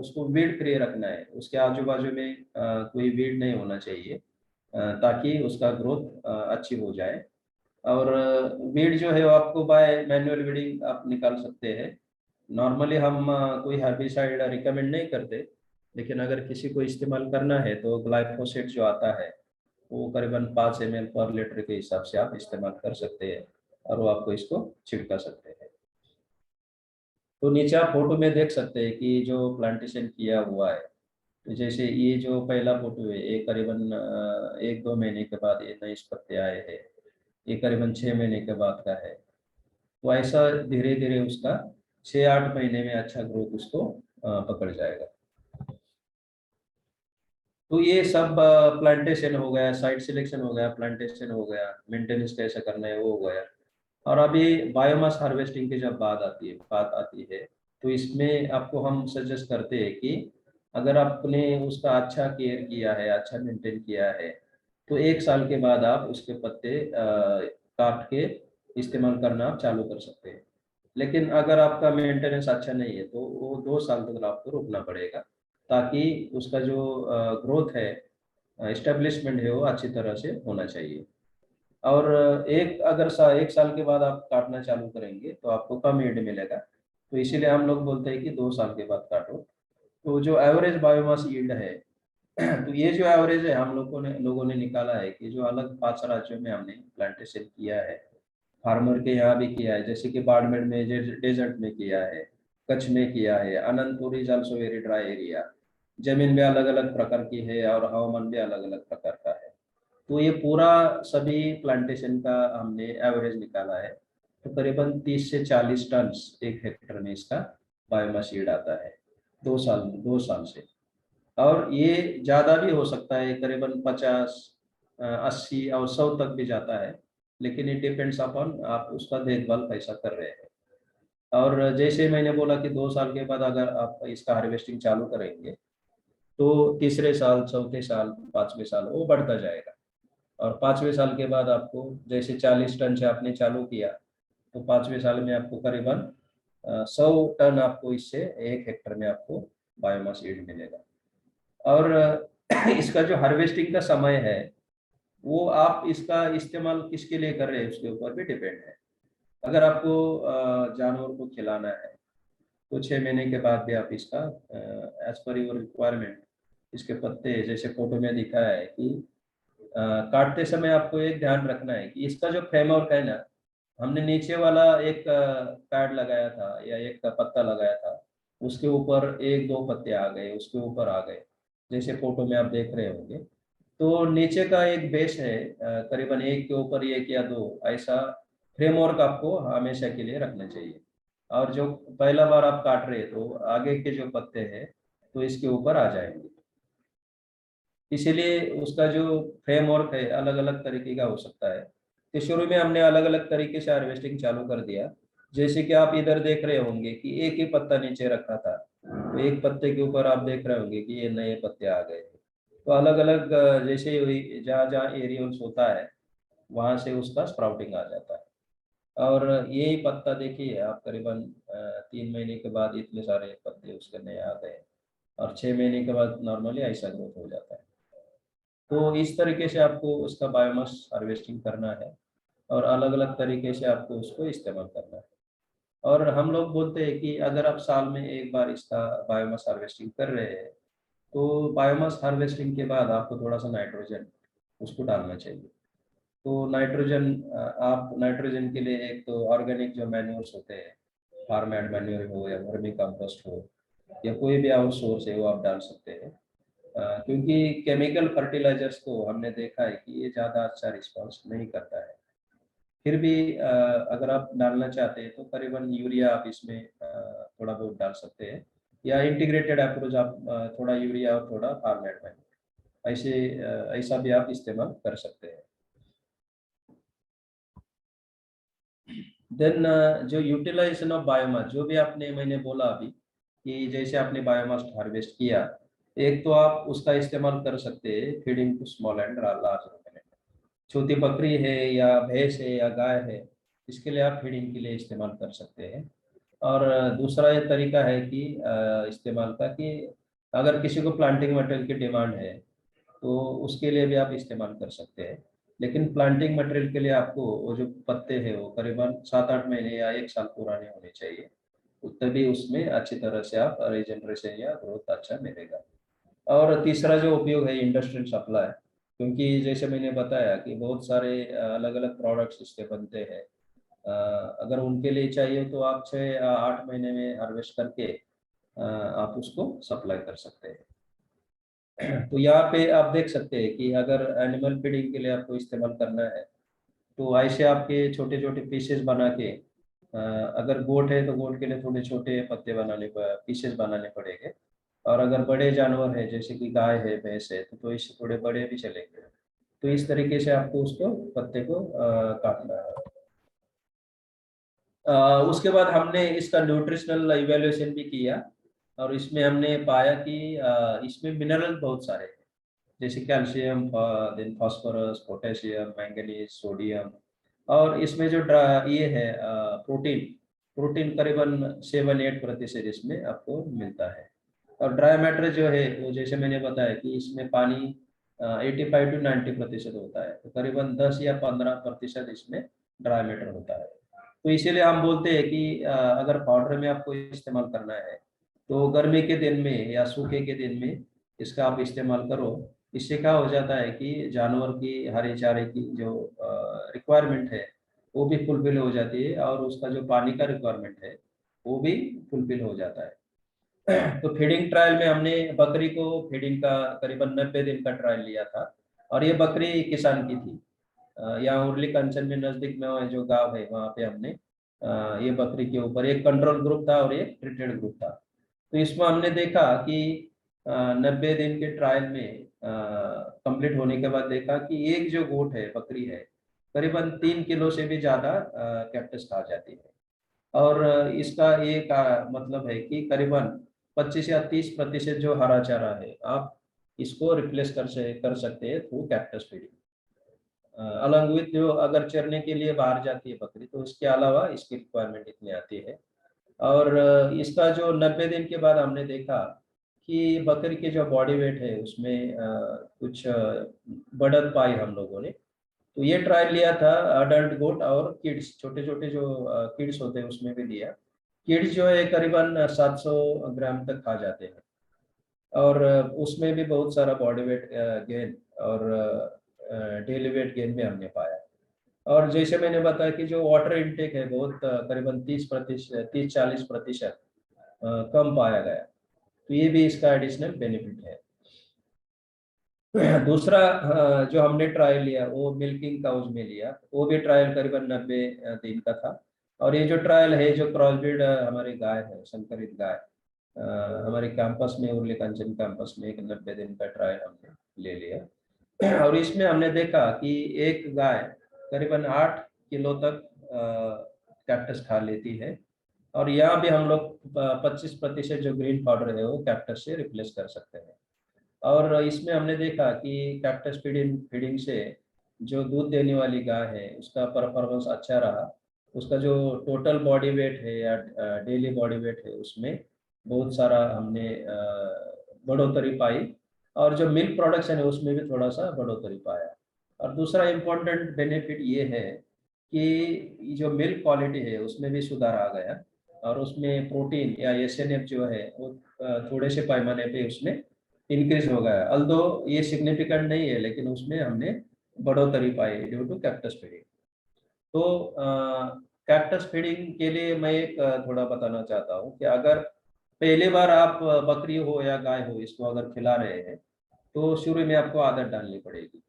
उसको वीड फ्री रखना है, उसके आजू बाजू में कोई वीड नहीं होना चाहिए, ताकि उसका ग्रोथ अच्छी हो जाए। और वीड जो है वो आपको बाय मैनुअल वीडिंग आप निकाल सकते हैं। नॉर्मली हम कोई हर्बिसाइड रिकमेंड नहीं करते, लेकिन अगर किसी को इस्तेमाल करना है तो ग्लाइफोसेट जो आता है वो करीबन 5 ml पर लीटर के हिसाब से आप इस्तेमाल कर सकते हैं, और वो आपको इसको छिड़का सकते हैं। तो नीचे आप फोटो में देख सकते हैं कि जो प्लांटेशन किया हुआ है, तो जैसे ये जो पहला फोटो है ये करीबन 1-2 महीने के बाद ये नए पत्ते आए हैं, ये करीबन 6 महीने के बाद का है। तो ऐसा धीरे धीरे उसका 6-8 महीने में अच्छा ग्रोथ उसको पकड़ जाएगा। तो ये सब प्लांटेशन हो गया, साइट सिलेक्शन हो गया, प्लांटेशन हो गया, मेंटेनेंस कैसे करना है वो हो गया। और अभी बायोमास हार्वेस्टिंग की जब बात आती है तो इसमें आपको हम सजेस्ट करते हैं कि अगर आपने उसका अच्छा केयर किया है, अच्छा मेंटेन किया है, तो 1 साल के बाद आप उसके पत्ते काट के इस्तेमाल करना आप चालू कर सकते हैं। लेकिन अगर आपका मेंटेनेंस अच्छा नहीं है तो वो 2 साल तक आपको रुकना पड़ेगा, ताकि उसका जो ग्रोथ है, एस्टेब्लिशमेंट है, वो अच्छी तरह से होना चाहिए। और अगर 1 साल के बाद आप काटना चालू करेंगे तो आपको कम ईल्ड मिलेगा। तो इसीलिए हम लोग बोलते हैं कि 2 साल के बाद काटो। तो जो एवरेज बायोमास यील्ड है, तो ये जो एवरेज है हम लोगों ने निकाला है कि जो अलग 5 राज्यों में हमने प्लांटेशन किया है, फार्मर के यहाँ भी किया है, जैसे कि बाड़मेर में डेजर्ट में किया है, कच्छ में किया है, Anantapur is also very dry area. जमीन भी अलग अलग प्रकार की है और हवामान भी अलग अलग प्रकार का है। तो ये पूरा सभी प्लांटेशन का हमने एवरेज निकाला है, तो करीबन 30 से 40 टन 1 हेक्टर में इसका बायोमास यील्ड आता है 2 साल से। और ये ज़्यादा भी हो सकता है, करीबन 50, 80 और 100 तक भी जाता है, लेकिन इट डिपेंड्स अपॉन आप उसका देखभाल कैसा कर रहे हैं। और जैसे मैंने बोला कि 2 साल के बाद अगर आप इसका हार्वेस्टिंग चालू करेंगे तो तीसरे साल, चौथे साल, 5वें साल वो बढ़ता जाएगा। और 5वें साल के बाद आपको जैसे 40 टन से आपने चालू किया, तो 5वें साल में आपको करीबन 100 टन आपको इससे 1 हेक्टर में आपको बायोमास यील्ड मिलेगा। और इसका जो हार्वेस्टिंग का समय है वो आप इसका इस्तेमाल किसके लिए कर रहे हैं उसके ऊपर भी डिपेंड है। अगर आपको जानवर को खिलाना है तो 6 महीने के बाद भी आप इसका एज पर योर रिक्वायरमेंट इसके पत्ते जैसे फोटो में दिखा है कि काटते समय आपको एक ध्यान रखना है कि इसका जो फ्रेमवर्क है ना, हमने नीचे वाला एक पैड लगाया था या एक पत्ता लगाया था, उसके ऊपर 1-2 पत्ते आ गए, उसके ऊपर आ गए, जैसे फोटो में आप देख रहे होंगे। तो नीचे का एक बेस है, करीबन एक के ऊपर एक या दो ऐसा फ्रेमवर्क आपको हमेशा के लिए रखना चाहिए। और जो पहला बार आप काट रहे हैं तो आगे के जो पत्ते हैं तो इसके ऊपर आ जाएंगे। इसीलिए उसका जो फ्रेमवर्क है अलग अलग तरीके का हो सकता है। तो शुरू में हमने अलग अलग तरीके से हार्वेस्टिंग चालू कर दिया। जैसे कि आप इधर देख रहे होंगे कि एक ही पत्ता नीचे रखा था, तो एक पत्ते के ऊपर आप देख रहे होंगे कि ये नए पत्ते आ गए। तो अलग अलग जैसे जहाँ जहाँ एरियल्स होता है वहां से उसका स्प्राउटिंग आ जाता है। और यही पत्ता देखिए आप करीबन 3 महीने के बाद इतने सारे पत्ते उसके नए आ गए, और 6 महीने के बाद नॉर्मली ऐसा ग्रोथ हो जाता है। तो इस तरीके से आपको उसका बायोमास हार्वेस्टिंग करना है और अलग अलग तरीके से आपको उसको इस्तेमाल करना है। और हम लोग बोलते हैं कि अगर आप साल में एक बार इसका बायोमास हार्वेस्टिंग कर रहे हैं तो बायोमास हार्वेस्टिंग के बाद आपको थोड़ा सा नाइट्रोजन उसको डालना चाहिए। तो नाइट्रोजन आप नाइट्रोजन के लिए एक तो ऑर्गेनिक जो मैन्योर्स होते हैं, फार्म एंड मैन्योर हो या वर्मी कंपोस्ट हो या कोई भी और सोर्स है वो आप डाल सकते हैं। क्योंकि केमिकल फर्टिलाइजर्स को हमने देखा है कि ये ज़्यादा अच्छा रिस्पॉन्स नहीं करता है। फिर भी अगर आप डालना चाहते हैं तो करीबन यूरिया आप इसमें थोड़ा बहुत डाल सकते हैं, या इंटीग्रेटेड अप्रोच आप थोड़ा यूरिया और थोड़ा फार्म एंड मैन्योर ऐसे ऐसा भी आप इस्तेमाल कर सकते हैं। देन जो यूटिलाइजेशन ऑफ बायोमास, जो भी आपने मैंने बोला अभी कि जैसे आपने बायोमास हार्वेस्ट किया, एक तो आप उसका इस्तेमाल कर सकते हैं feeding to small and large ruminant. छोटी बकरी है या भैंस है या गाय है, इसके लिए आप फीडिंग के लिए इस्तेमाल कर सकते हैं। और दूसरा ये तरीका है कि इस्तेमाल का कि अगर किसी को प्लांटिंग मटेरियल की डिमांड है तो उसके लिए भी आप इस्तेमाल कर सकते हैं। लेकिन प्लांटिंग मटेरियल के लिए आपको वो जो पत्ते हैं वो करीबन 7-8 महीने या 1 साल पुराने होने चाहिए, तो तभी उसमें अच्छी तरह से आप रीजनरेशन या ग्रोथ अच्छा मिलेगा। और तीसरा जो उपयोग है इंडस्ट्रियल सप्लाई, क्योंकि जैसे मैंने बताया कि बहुत सारे अलग अलग प्रोडक्ट्स इसके बनते हैं। अगर उनके लिए चाहिए तो आप 6 या 8 महीने में हार्वेस्ट करके आप उसको सप्लाई कर सकते हैं। तो यहाँ पे आप देख सकते हैं कि अगर एनिमल फीडिंग के लिए आपको इस्तेमाल करना है तो ऐसे आपके छोटे छोटे पीसेस बना के, अगर गोट है तो गोट के लिए थोड़े छोटे पत्ते बनाने पीसेस बनाने पड़ेंगे। और अगर बड़े जानवर है जैसे कि गाय है भैंस है तो इससे थोड़े बड़े भी चलेंगे। तो इस तरीके से आपको उसको पत्ते को काटना है। उसके बाद हमने इसका न्यूट्रिशनल इवेल्युएशन भी किया और इसमें हमने पाया कि इसमें मिनरल बहुत सारे हैं, जैसे calcium, then phosphorus, potassium, manganese, sodium. और इसमें जो ये है प्रोटीन प्रोटीन करीबन 7-8% इसमें आपको मिलता है। और ड्राई मैटर जो है वो जैसे मैंने बताया कि इसमें पानी 85 to 90% होता है, तो करीबन 10 या 15% इसमें ड्राई मैटर होता है। तो इसीलिए हम बोलते हैं कि अगर पाउडर में आपको इस्तेमाल करना है तो गर्मी के दिन में या सूखे के दिन में इसका आप इस्तेमाल करो। इससे क्या हो जाता है कि जानवर की हरे चारे की जो रिक्वायरमेंट है वो भी फुलफिल हो जाती है, और उसका जो पानी का रिक्वायरमेंट है वो भी फुलफिल हो जाता है। तो फीडिंग ट्रायल में हमने बकरी को फीडिंग का करीबन 90 दिन का ट्रायल लिया था, और ये बकरी किसान की थी। यहाँ उर्ली कंचन में नजदीक में जो गांव है वहाँ पे हमने ये बकरी के ऊपर एक कंट्रोल ग्रुप था और एक ट्रीटेड ग्रुप था। तो इसमें हमने देखा कि 90 दिन के ट्रायल में कंप्लीट होने के बाद देखा कि एक जो गोट है बकरी है करीबन 3 किलो से भी ज्यादा कैप्टस खा जाती है। और इसका एक मतलब है कि करीबन 25 या 30% जो हरा चारा है आप इसको रिप्लेस कर सकते हैं through cactus feeding. Along with जो अगर चरने के लिए बाहर जाती है बकरी तो उसके अलावा इसकी रिक्वायरमेंट इतनी आती है। और इसका जो 90 दिन के बाद हमने देखा कि बकरी के जो बॉडी वेट है उसमें कुछ बढ़त पाई हम लोगों ने। तो ये ट्रायल लिया था अडल्ट गोट और किड्स, छोटे छोटे जो किड्स होते हैं उसमें भी लिया। किड्स जो है करीबन 700 ग्राम तक खा जाते हैं, और उसमें भी बहुत सारा बॉडी वेट गेन और डेली वेट गेन भी हमने पाया। और जैसे मैंने बताया कि जो वाटर इनटेक है बहुत करीबन 30% 30-40% कम पाया गया। तो ये भी इसका एडिशनल बेनिफिट है। दूसरा जो हमने ट्रायल लिया वो मिल्किंग काउज में लिया, वो भी ट्रायल करीबन 90 दिन का था। और ये जो ट्रायल है जो क्रॉसब्रीड हमारी गाय है, संकरित गाय, हमारे कैंपस में, उर्ली कंचन कैंपस में एक 90 दिन का ट्रायल हमने ले लिया। और इसमें हमने देखा कि एक गाय करीबन 8 किलो तक कैक्टस खा लेती है। और यहाँ भी हम लोग 25% जो ग्रीन पाउडर है वो कैक्टस से रिप्लेस कर सकते हैं। और इसमें हमने देखा कि कैक्टस फीडिंग फीडिंग से जो दूध देने वाली गाय है उसका परफॉर्मेंस अच्छा रहा। उसका जो टोटल बॉडी वेट है या डेली बॉडी वेट है उसमें बहुत सारा हमने बढ़ोतरी पाई। और जो मिल्क प्रोडक्शन है उसमें भी थोड़ा सा बढ़ोतरी पाया। और दूसरा इम्पोर्टेंट बेनिफिट ये है कि जो मिल्क क्वालिटी है उसमें भी सुधार आ गया। और उसमें प्रोटीन या एसएनएफ जो है वो थोड़े से पैमाने पे उसमें इंक्रीज हो गया। अल्दो ये सिग्निफिकेंट नहीं है लेकिन उसमें हमने बढ़ोतरी पाई ड्यू टू कैक्टस फीडिंग। तो कैक्टस फीडिंग के लिए मैं एक थोड़ा बताना चाहता हूँ कि अगर पहली बार आप बकरी हो या गाय हो इसको अगर खिला रहे हैं तो शुरू में आपको आदत डालनी पड़ेगी।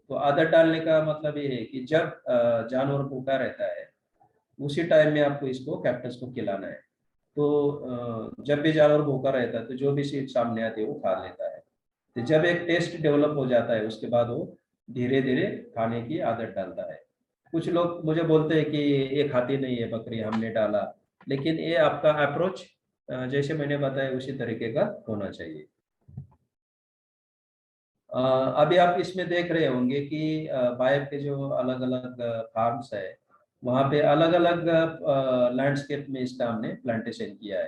तो आदत डालने का मतलब ये है कि जब जानवर भूखा रहता है उसी टाइम में आपको इसको कैक्टस को खिलाना है। तो जब भी जानवर भूखा रहता है तो जो भी चीज सामने आती है वो खा लेता है। तो जब एक टेस्ट डेवलप हो जाता है उसके बाद वो धीरे धीरे खाने की आदत डालता है। कुछ लोग मुझे बोलते हैं कि ये खाती नहीं है बकरी, हमने डाला। लेकिन ये आपका अप्रोच जैसे मैंने बताया उसी तरीके का होना चाहिए। अ, अभी आप इसमें देख रहे होंगे कि बायर के जो अलग अलग फार्म्स है वहाँ पे अलग अलग लैंडस्केप में इसका हमने प्लांटेशन किया है।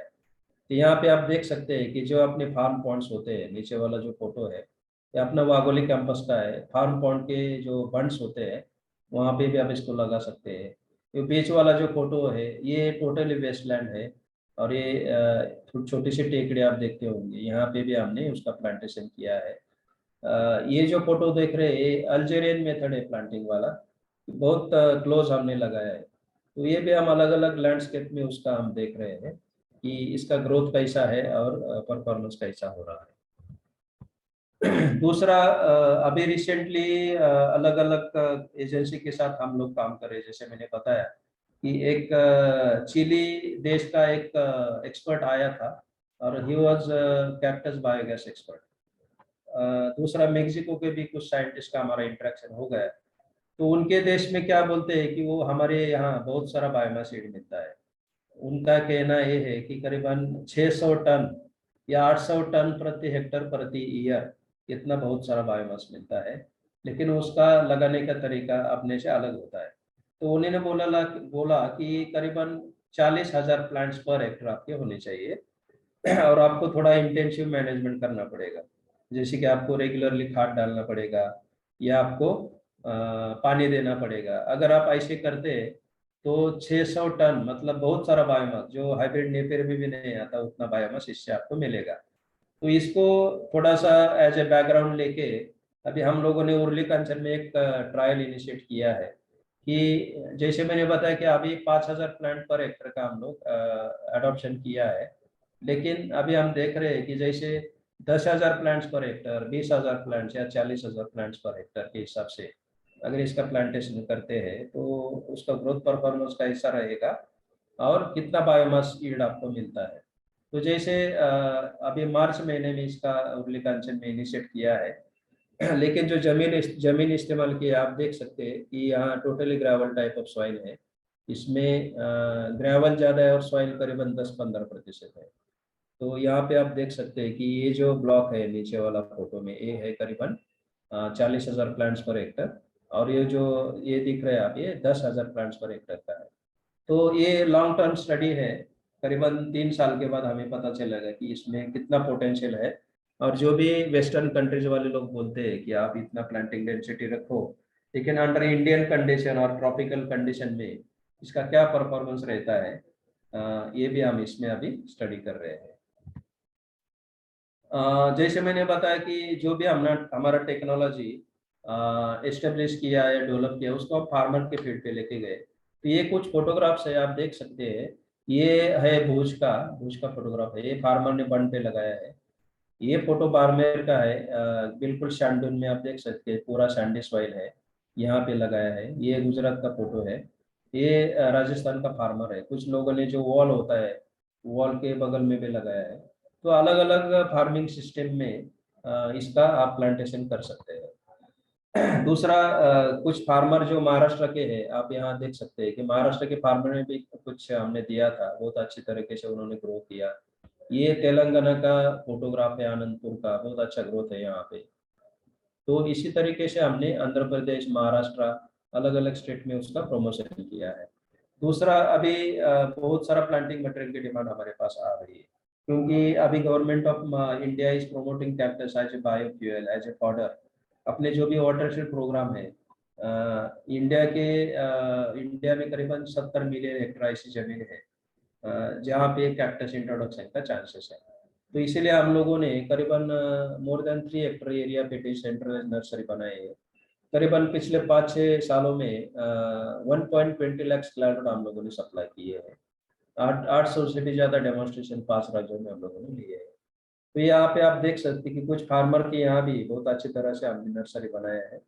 तो यहाँ पे आप देख सकते हैं कि जो अपने फार्म पॉन्ड्स होते हैं, नीचे वाला जो फोटो है ये अपना वागोली कैंपस का है। फार्म पॉन्ड के जो बंड्स होते हैं वहाँ पे भी आप इसको लगा सकते हैं। ये बीच वाला जो फोटो है ये टोटली वेस्टलैंड है। और ये छोटी सी टेकड़ी आप देखते होंगे, यहाँ पे भी हमने उसका प्लांटेशन किया है। ये जो फोटो देख रहे हैं ये अल्जेरियन मेथड है प्लांटिंग वाला, बहुत क्लोज हमने लगाया है। तो ये भी हम अलग अलग लैंडस्केप में उसका हम देख रहे हैं कि इसका ग्रोथ कैसा है और परफॉर्मेंस कैसा हो रहा है। दूसरा अभी रिसेंटली अलग अलग एजेंसी के साथ हम लोग काम कर रहे हैं। जैसे मैंने बताया कि एक चिली देश का एक एक्सपर्ट आया था और he was cactus biogas expert. दूसरा मेक्सिको के भी कुछ साइंटिस्ट का हमारा इंटरेक्शन हो गया। तो उनके देश में क्या बोलते हैं कि वो हमारे यहाँ बहुत सारा बायोमास सीड मिलता है। उनका कहना ये है कि करीबन 600 टन या 800 टन प्रति हेक्टर प्रति ईयर, इतना बहुत सारा बायोमास मिलता है। लेकिन उसका लगाने का तरीका अपने से अलग होता है। तो उन्होंने बोला कि करीबन 40,000 प्लांट्स पर हेक्टर आपके होने चाहिए। और आपको थोड़ा इंटेंसिव मैनेजमेंट करना पड़ेगा, जैसे कि आपको रेगुलरली खाद डालना पड़ेगा या आपको पानी देना पड़ेगा। अगर आप ऐसे करते तो 600 टन मतलब बहुत सारा बायोमास, जो हाइब्रिड नेपियर में भी नहीं आता उतना बायोमास इससे आपको मिलेगा। तो इसको थोड़ा सा एज ए बैकग्राउंड लेके अभी हम लोगों ने उर्ली कंचन में एक ट्रायल इनिशिएट किया है कि जैसे मैंने बताया कि अभी 5,000 प्लांट पर हेक्टर का हम लोग अडॉप्शन किया है। लेकिन अभी हम देख रहे हैं कि जैसे 10,000 प्लांट्स पर हेक्टर, 20,000 प्लांट्स या 40,000 प्लांट्स पर हेक्टर के हिसाब से अगर इसका प्लांटेशन करते हैं तो उसका ग्रोथ परफॉर्मेंस कैसा रहेगा और कितना बायोमास यील्ड आपको मिलता है। तो जैसे अभी मार्च महीने में इसका उर्ली कांचन में इनिशिएट किया है। लेकिन जो जमीन इस्तेमाल की है आप देख सकते हैं कि यहाँ totally gravel type of soil है। इसमें ग्रेवल ज़्यादा है और सॉइल करीबन 10-15% है। तो यहाँ पे आप देख सकते हैं कि ये जो ब्लॉक है नीचे वाला फोटो में ये है करीबन 40,000 प्लांट्स पर हेक्टर। और ये जो ये दिख रहा है आप, ये 10,000 प्लांट्स पर हेक्टर का है। तो ये लॉन्ग टर्म स्टडी है। करीबन 3 साल के बाद हमें पता चलेगा कि इसमें कितना पोटेंशियल है। और जो भी वेस्टर्न कंट्रीज वाले लोग बोलते हैं कि आप इतना प्लांटिंग डेंसिटी रखो, लेकिन अंडर इंडियन कंडीशन और ट्रॉपिकल कंडीशन में इसका क्या परफॉर्मेंस रहता है, ये भी हम इसमें अभी स्टडी कर रहे हैं। जैसे मैंने बताया कि जो भी हमने हमारा टेक्नोलॉजी एस्टेब्लिश किया या डेवलप किया, उसको हम फार्मर के फील्ड पे लेके गए। तो ये कुछ फोटोग्राफ्स है, आप देख सकते हैं। ये है भुज का फोटोग्राफ है, ये फार्मर ने बन पे लगाया है। ये फोटो बाड़मेर का है, बिल्कुल शांडून में आप देख सकते हैं, पूरा सैंडी सॉइल है, यहाँ पे लगाया है। ये गुजरात का फोटो है। ये राजस्थान का फार्मर है। कुछ लोगों ने जो वॉल होता है, वॉल के बगल में भी लगाया है। तो अलग अलग फार्मिंग सिस्टम में इसका आप प्लांटेशन कर सकते हैं। दूसरा, कुछ फार्मर जो महाराष्ट्र के हैं, आप यहाँ देख सकते हैं कि महाराष्ट्र के फार्मर ने भी कुछ हमने दिया था, बहुत अच्छी तरीके से उन्होंने ग्रो किया। ये तेलंगाना का फोटोग्राफ है, आनंदपुर का, बहुत अच्छा ग्रोथ है यहाँ पे। तो इसी तरीके से हमने आंध्र प्रदेश, महाराष्ट्र, अलग अलग स्टेट में उसका प्रमोशन किया है। दूसरा, अभी बहुत सारा प्लांटिंग मटेरियल की डिमांड हमारे पास आ रही है, क्योंकि अभी government of India is promoting cactus as a biofuel, as a fodder. अपने जो भी वाटरशेड प्रोग्राम है, इंडिया में करीबन 70 मिलियन हेक्टेयर ऐसी जमीन है जहाँ पे कैक्टस इंट्रोडक्शन का चांसेस है। तो इसीलिए हम लोगों ने करीबन मोर देन 3 हेक्टेयर एरिया पे डिसेंट्रलाइज नर्सरी बनाए हैं। करीबन पिछले 5-6 सालों में 1.20 लाख स्क्वायर हम लोगों ने सप्लाई किए हैं। 800 से भी ज्यादा डेमोन्स्ट्रेशन 5 राज्यों में हम लोगों ने लिए हैं। तो यहाँ पे आप देख सकते हैं कि कुछ फार्मर के यहाँ भी बहुत अच्छी तरह से हमने नर्सरी बनाया है।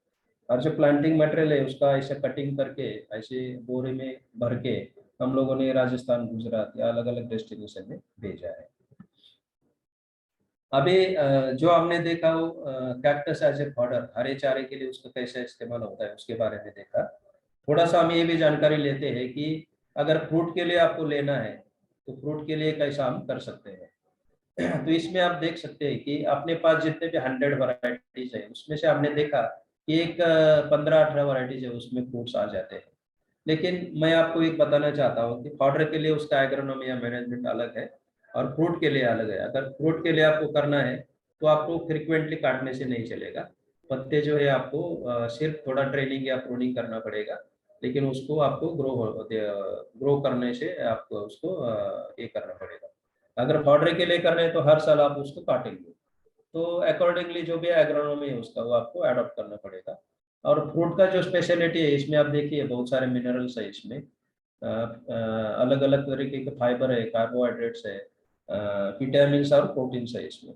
और जो प्लांटिंग मटेरियल है उसका ऐसे कटिंग करके, ऐसे बोरे में भर के हम लोगों ने राजस्थान, गुजरात या अलग अलग डेस्टिनेशन में भेजा है। अभी जो हमने देखा वो कैक्टस एज ए फॉडर, हरे चारे के लिए उसका कैसे इस्तेमाल होता है उसके बारे में देखा। थोड़ा सा हम ये भी जानकारी लेते हैं कि अगर फ्रूट के लिए आपको लेना है तो फ्रूट के लिए कैसा हम कर सकते हैं। तो इसमें आप देख सकते हैं कि अपने पास जितने भी 100 वैरायटीज है, उसमें से हमने देखा कि एक 15-18 वैरायटीज है, उसमें फ्रूट्स आ जाते हैं। लेकिन मैं आपको एक बताना चाहता हूँ कि पाउडर के लिए उसका एग्रोनॉमी या मैनेजमेंट अलग है और फ्रूट के लिए अलग है। अगर फ्रूट के लिए आपको करना है तो आपको फ्रिक्वेंटली काटने से नहीं चलेगा। पत्ते जो है आपको सिर्फ थोड़ा ट्रेनिंग या प्रूनिंग करना पड़ेगा, लेकिन उसको आपको ग्रो करने से आपको उसको ये करना पड़ेगा। अगर पाउडर के लिए कर रहे हैं तो हर साल आप उसको काटेंगे, तो अकॉर्डिंगली जो भी एग्रोनॉमी है उसका वो आपको अडॉप्ट करना पड़ेगा। और फ्रूट का जो स्पेशलिटी है, इसमें आप देखिए बहुत सारे मिनरल्स है इसमें, अलग अलग तरीके के फाइबर है, कार्बोहाइड्रेट्स है, विटामिन और प्रोटीन्स है इसमें।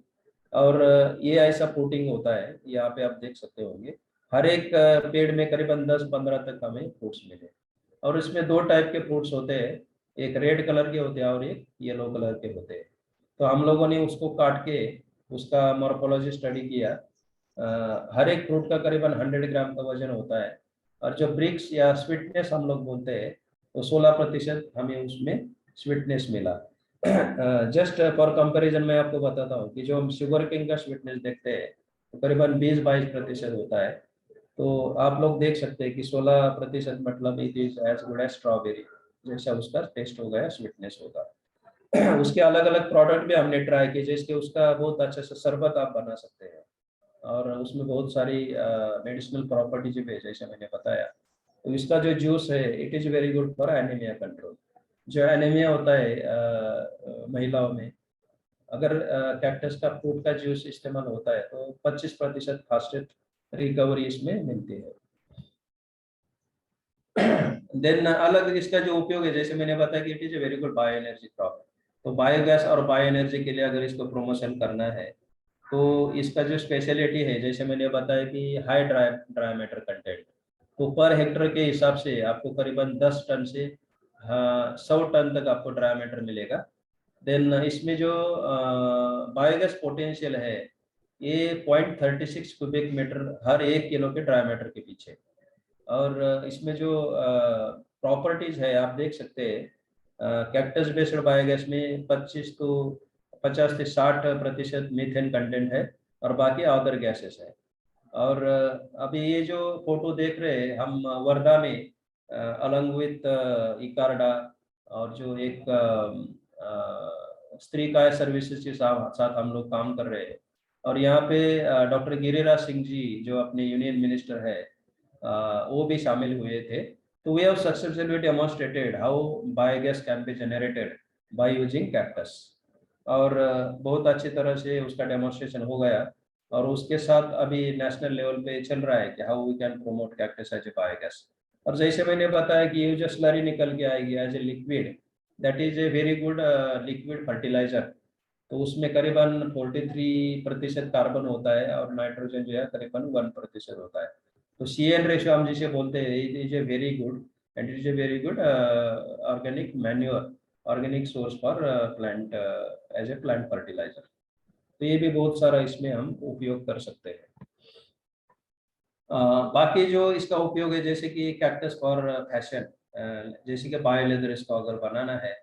और ये ऐसा प्रोटीन होता है, यहाँ पे आप देख सकते होंगे, हर एक पेड़ में करीबन 10-15 तक हमें फ्रूट्स मिले। और इसमें 2 टाइप के फ्रूट्स होते हैं, एक रेड कलर के होते हैं और एक येलो कलर के होते हैं। तो हम लोगों ने उसको काट के उसका मॉर्फोलॉजी स्टडी किया। हर एक फ्रूट का करीबन 100 ग्राम का वजन होता है। और जो ब्रिक्स या स्वीटनेस हम लोग बोलते हैं, तो 16% हमें उसमें स्वीटनेस मिला। जस्ट फॉर कंपैरिजन मैं आपको बताता हूँ कि जो हम शुगर केन का स्वीटनेस देखते हैं तो करीबन 20-22% होता है। तो आप लोग देख सकते हैं कि 16% मतलब it is as good as strawberry, जैसा उसका टेस्ट होगा, स्वीटनेस होगा। उसके अलग अलग प्रोडक्ट भी हमने ट्राई किए, जैसे उसका बहुत अच्छा सा शरबत आप बना सकते हैं और उसमें बहुत सारी मेडिसिनल प्रॉपर्टीज भी है, जैसे मैंने बताया। तो इसका जो जूस है, it is very good for anaemia control. जो एनीमिया होता है महिलाओं में, अगर कैक्टस का फ्रूट का जूस इस्तेमाल होता है तो 25% फास्टेस्ट रिकवरी इसमें मिलती है। देन अलग इसका जो उपयोग है, जैसे मैंने बताया कि it is a very good bio energy crop. तो बायोगैस और बायो एनर्जी के लिए अगर इसको प्रमोशन करना है तो इसका जो स्पेशलिटी है, जैसे मैंने बताया कि हाई ड्राई मैटर कंटेंट, तो पर हेक्टर के हिसाब से आपको करीबन 10 टन से 100 टन तक आपको ड्राई मैटर मिलेगा। देन इसमें जो बायोगैस पोटेंशियल है, ये 0.36 क्यूबिक मीटर हर 1 किलो के ड्राई मैटर के पीछे। और इसमें जो प्रॉपर्टीज है आप देख सकते हैं, कैक्टस बेस्ड बायोगैस में 50 से 60% मीथेन कंटेंट है और बाकी अदर गैसेस है। और अभी ये जो फोटो देख रहे हैं हम वर्धा में, अलंग विथ इकार्डा, और जो एक स्त्री काय सर्विसेज के साथ हम लोग काम कर रहे हैं। और यहाँ पे डॉक्टर गिरिराज सिंह जी जो अपने यूनियन मिनिस्टर है वो भी शामिल हुए थे। तो we have successfully demonstrated how biogas can be generated by using cactus, और बहुत अच्छी तरह से उसका डेमोन्स्ट्रेशन हो गया। और उसके साथ अभी नेशनल लेवल पे चल रहा है कि how we can promote cactus as a biogas. और जैसे मैंने बताया कि ये जो स्लरी निकल के आएगी as a liquid, that is a very good liquid fertiliser. तो उसमें करीबन 43% कार्बन होता है और नाइट्रोजन जो है करीबन 1% होता है। तो CN रेशियो हम जिसे बोलते हैं, it is a very good and it is a very good organic manure, organic source for plant as a plant fertiliser. तो ये भी बहुत सारा इसमें हम उपयोग कर सकते हैं। बाकी जो इसका उपयोग है जैसे कि कैक्टस फॉर फैशन, जैसे कि बायो लेदर इसको अगर बनाना है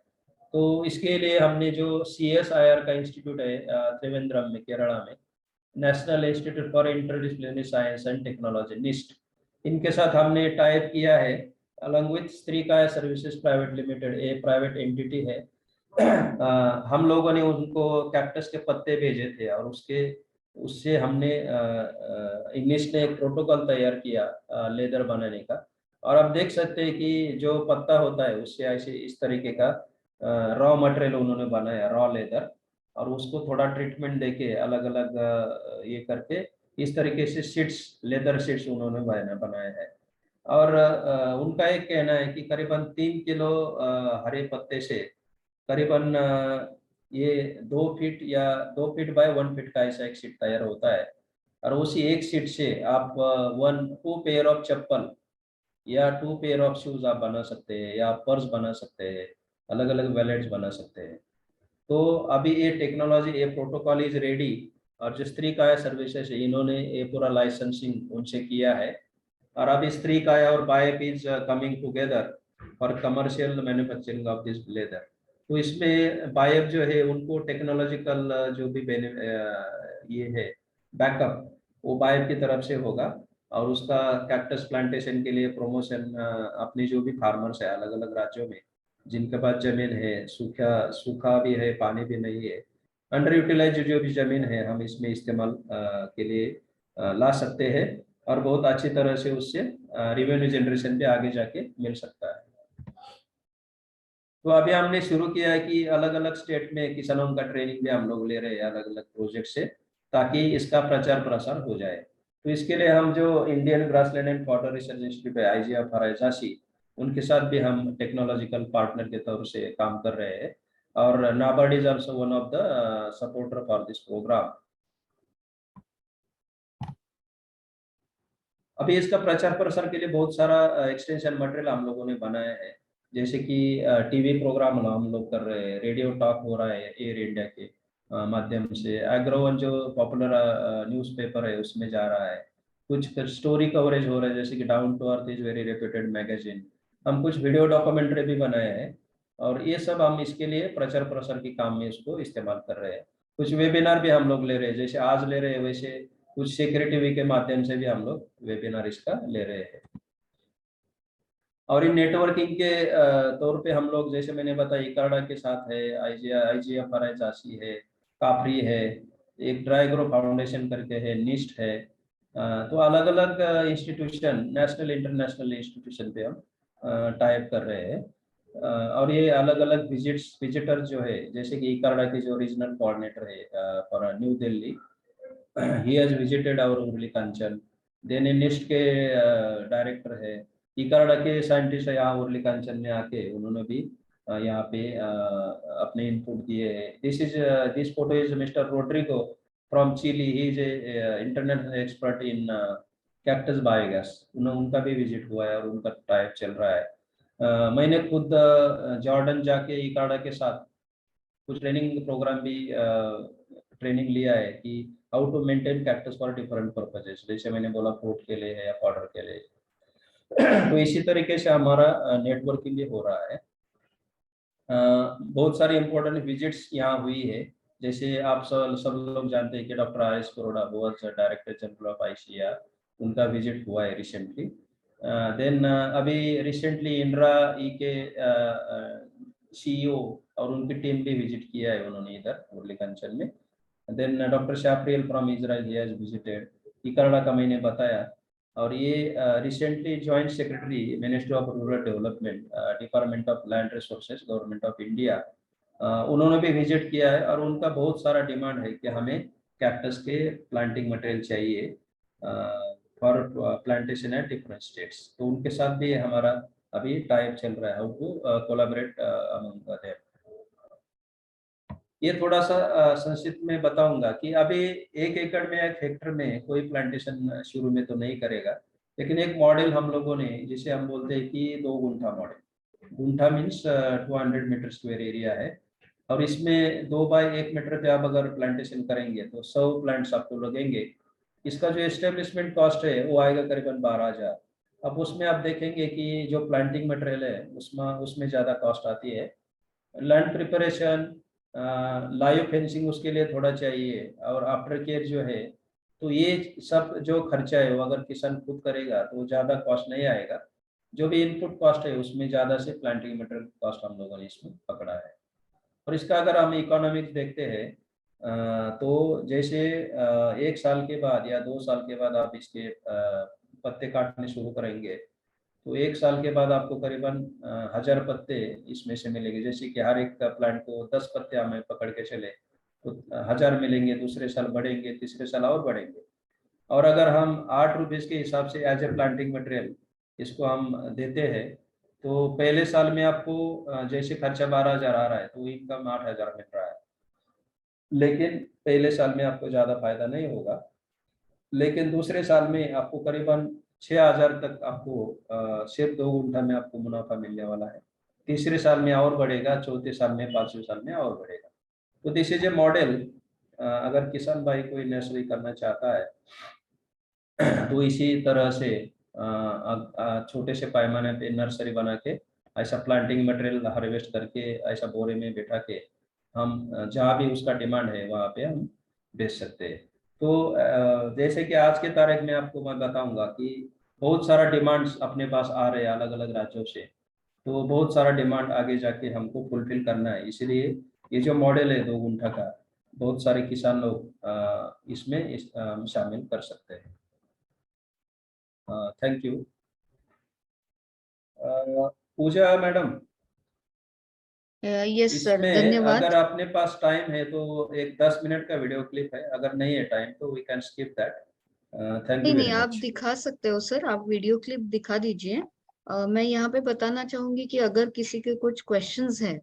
तो इसके लिए हमने जो CSIR का इंस्टीट्यूट है त्रिवेंद्रम में केरला में, national institute for interdisciplinary science and technology NIIST, इनके साथ हमने टाइप किया है अलॉन्ग विथ स्त्री काय सर्विसेज प्राइवेट लिमिटेड, ए प्राइवेट एंटिटी है। हम लोगों ने उनको कैक्टस के पत्ते भेजे थे और उससे हमने इंग्लिश ने एक प्रोटोकॉल तैयार किया लेदर बनाने का। और आप देख सकते हैं कि जो पत्ता होता है उससे ऐसे इस तरीके का रॉ मटेरियल उन्होंने बनाया, रॉ लेदर, और उसको थोड़ा ट्रीटमेंट देके अलग अलग ये करके इस तरीके से शीट्स, लेदर शीट्स उन्होंने बनाया है। और उनका एक कहना है कि करीबन 3 किलो हरे पत्ते से करीबन ये 2 फीट या 2 फीट बाय 1 फीट का ऐसा एक शीट तैयार होता है। और उसी एक शीट से आप 2 पेयर ऑफ चप्पल या 2 पेयर ऑफ शूज आप बना सकते हैं, या पर्स बना सकते हैं, अलग अलग वैलेट्स बना सकते हैं। तो अभी ये टेक्नोलॉजी, ये प्रोटोकॉल इज रेडी। और जो स्त्री काय सर्विसेज है इन्होंने ये पूरा लाइसेंसिंग उनसे किया है। और अभी स्त्री काय और BAIF is coming together for commercial manufacturing of this leather. तो इसमें बायप जो है उनको टेक्नोलॉजिकल जो भी ये है बैकअप वो बायप की तरफ से होगा। और उसका कैक्टस प्लांटेशन के लिए प्रमोशन अपने जो भी फार्मर्स है अलग अलग राज्यों में जिनके पास जमीन है, सूखा सूखा भी है, पानी भी नहीं है, अंडर यूटिलाइज जो भी जमीन है, हम इसमें इस्तेमाल के लिए ला सकते हैं। और बहुत अच्छी तरह से उससे रिवेन्यू जनरेशन भी आगे जाके मिल सकता है। तो अभी हमने शुरू किया है कि अलग अलग स्टेट में किसानों का ट्रेनिंग भी हम लोग ले रहे हैं अलग अलग प्रोजेक्ट से, ताकि इसका प्रचार प्रसार हो जाए। तो इसके लिए हम जो Indian grassland and fodder research institute है IGFRI झांसी, उनके साथ भी हम टेक्नोलॉजिकल पार्टनर के तौर से काम कर रहे हैं। और NABARD is also one of the supporter for this programme. अभी इसका प्रचार प्रसार के लिए बहुत सारा एक्सटेंशन मटेरियल हम लोगों ने बनाया है। जैसे कि टीवी प्रोग्राम हम लोग कर रहे हैं, रेडियो टॉक हो रहा है एयर इंडिया के माध्यम से, एग्रोवन जो पॉपुलर न्यूज़पेपर है उसमें जा रहा है, कुछ स्टोरी कवरेज हो रहा है जैसे कि down to earth is very reputed magazine, हम कुछ वीडियो डॉक्यूमेंट्री भी बनाए हैं। और ये सब हम इसके लिए प्रचार प्रसार के काम में इसको इस्तेमाल कर रहे हैं। कुछ वेबिनार भी हम लोग ले रहे हैं, जैसे आज ले रहे हैं वैसे कुछ सिक्योरिटी वीक के माध्यम से भी हम लोग वेबिनार इसका ले रहे हैं। और इन नेटवर्किंग के तौर पे हम लोग जैसे मैंने बताया इकार्डा के साथ है, IGFRI झांसी है, काफरी है, एक ड्राई ग्रो फाउंडेशन करके है, निस्ट है। तो अलग अलग इंस्टीट्यूशन, नेशनल इंटरनेशनल इंस्टीट्यूशन पे हम टाइप कर रहे हैं। और ये अलग अलग विजिटर जो है, जैसे कि इकार्डा के जो रीजनल कोऑर्डिनेटर है for New Delhi, he has visited our Urli Kanchan. Then NIIST के डायरेक्टर है, इकार्डा के साइंटिस्ट है यहाँ उर्ली कांचन में आके उन्होंने भी यहाँ पे अपने इनपुट दिए हैं। This photo is mister Rodrigo from Chile, he is a international expert in cactus biogas, उनका भी विजिट हुआ है और उनका टाइप चल रहा है। मैंने खुद जॉर्डन जाके इकार्डा के साथ कुछ ट्रेनिंग प्रोग्राम भी ट्रेनिंग लिया है कि how to maintain cactus for different purposes, जैसे मैंने बोला फ्रूट के लिए है या पाउडर के लिए। तो इसी तरीके से हमारा नेटवर्किंग भी हो रहा है। बहुत सारी इंपॉर्टेंट विजिट्स यहाँ हुई है, जैसे आप सब लोग जानते हैं कि doctor RS Karoda was director general of ICAR, उनका विजिट हुआ है रिसेंटली। देन अभी रिसेंटली इंदिरा ई के CEO और उनकी टीम भी विजिट किया है उन्होंने इधर मुरलीगंज में। देन डॉक्टर शाप्रियल from Israel he has visited, ये कनाडा का मैंने बताया। और ये recently joint secretary ministry of rural development, department of land resources, government of India, उन्होंने भी विजिट किया है। और उनका बहुत सारा डिमांड है कि हमें कैक्टस के प्लांटिंग मटेरियल चाहिए for plantation at different states. तो उनके साथ भी हमारा अभी टाइप चल रहा है, how to collaborate among them. ये थोड़ा सा संक्षिप्त में बताऊंगा कि अभी 1 एकड़ में, 1 हेक्टर में कोई प्लांटेशन शुरू में तो नहीं करेगा, लेकिन एक मॉडल हम लोगों ने, जिसे हम बोलते हैं कि 2 guntha model. Guntha means 200 metre square area है, और इसमें 2 बाय 1 मीटर पे आप अगर प्लांटेशन करेंगे तो 100 प्लांट्स आपको लगेंगे। इसका जो एस्टेब्लिशमेंट कॉस्ट है वो आएगा करीबन 12,000। अब उसमें आप देखेंगे कि जो प्लांटिंग मटेरियल है उसमें ज़्यादा कॉस्ट आती है। लैंड प्रिपरेशन, लाइव फेंसिंग उसके लिए थोड़ा चाहिए, और आफ्टर केयर जो है, तो ये सब जो खर्चा है वो अगर किसान खुद करेगा तो ज़्यादा कॉस्ट नहीं आएगा। जो भी इनपुट कॉस्ट है उसमें ज़्यादा से प्लांटिंग मटेरियल कॉस्ट हम लोगों ने इसमें पकड़ा है। और इसका अगर हम इकोनॉमिक्स देखते हैं, तो जैसे 1 साल के बाद या 2 साल के बाद आप इसके पत्ते काटने शुरू करेंगे, तो 1 साल के बाद आपको करीबन 1000 पत्ते इसमें से मिलेंगे। जैसे कि हर एक प्लांट को 10 पत्ते हमें पकड़ के चले तो 1000 मिलेंगे, दूसरे साल बढ़ेंगे, तीसरे साल और बढ़ेंगे। और अगर हम 8 रुपीज़ के हिसाब से एज ए प्लांटिंग मटेरियल इसको हम देते हैं, तो पहले साल में आपको जैसे खर्चा 12,000 आ रहा है तो इनकम 8,000 मिल रहा है, लेकिन पहले साल में आपको ज़्यादा फायदा नहीं होगा। लेकिन दूसरे साल में आपको करीबन 6,000 तक आपको सिर्फ 2 गुंठा में आपको मुनाफा मिलने वाला है। तीसरे साल में और बढ़ेगा, चौथे साल में, 5वें साल में और बढ़ेगा। तो दिस इज ए मॉडल। अगर किसान भाई कोई नर्सरी करना चाहता है तो इसी तरह से छोटे से पैमाने पे नर्सरी बना के ऐसा प्लांटिंग मटेरियल हार्वेस्ट करके ऐसा बोरे में बैठा के हम जहाँ भी उसका डिमांड है वहाँ पे हम बेच सकते हैं। तो जैसे कि आज के तारीख में आपको मैं बताऊंगा कि बहुत सारा डिमांड्स अपने पास आ रहे हैं अलग अलग राज्यों से। तो बहुत सारा डिमांड आगे जाके हमको फुलफिल करना है, इसलिए ये जो मॉडल है 2 गुंठा का, बहुत सारे किसान लोग इसमें शामिल कर सकते हैं। Thank you. Pooja madam, yes sir, इसमें धन्यवाद। अगर अपने पास टाइम है तो एक 10 मिनट का वीडियो क्लिप है, अगर नहीं है टाइम तो we can skip that. Thank नहीं यू नहीं, वेरी आप मच। दिखा सकते हो सर, आप वीडियो क्लिप दिखा दीजिए। मैं यहाँ पे बताना चाहूंगी कि अगर किसी के कुछ क्वेश्चंस हैं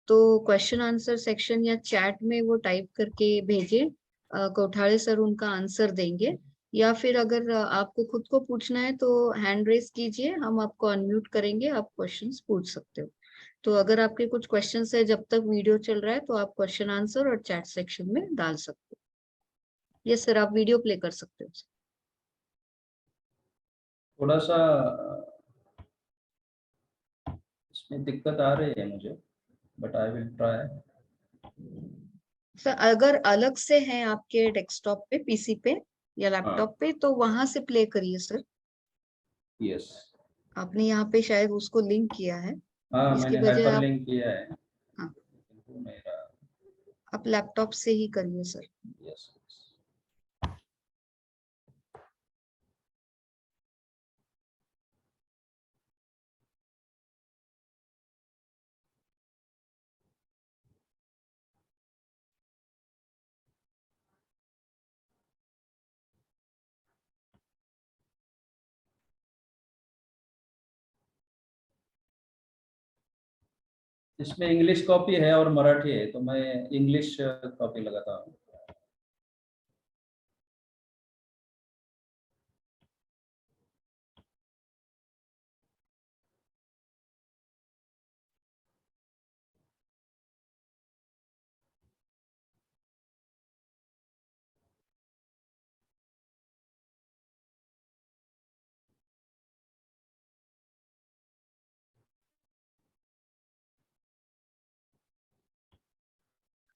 तो क्वेश्चन आंसर सेक्शन या चैट में वो टाइप करके भेजे, कोठारे सर उनका आंसर देंगे। या फिर अगर आपको खुद को पूछना है तो हैंड रेस कीजिए, हम आपको अनम्यूट करेंगे, आप क्वेश्चंस पूछ सकते हो। तो अगर आपके कुछ क्वेश्चंस है जब तक वीडियो चल रहा है तो आप क्वेश्चन आंसर और चैट सेक्शन में डाल सकते हो। यस सर, आप वीडियो प्ले कर सकते हो। थोड़ा सा इसमें दिक्कत आ रही है मुझे, but I will try. Sir अगर अलग से हैं आपके डेस्कटॉप पे, पीसी पे या हाँ। लैपटॉप पे, तो वहां से प्ले करिए सर। यस। आपने यहाँ पे शायद उसको लिंक किया है, हाँ, इसकी मैंने वजह हाइपर आप, लिंक किया है, हाँ, लेकिन हो नहीं रहा। आप लैपटॉप से ही करिए सर। यस। इसमें इंग्लिश कॉपी है और मराठी है, तो मैं इंग्लिश कॉपी लगाता हूँ।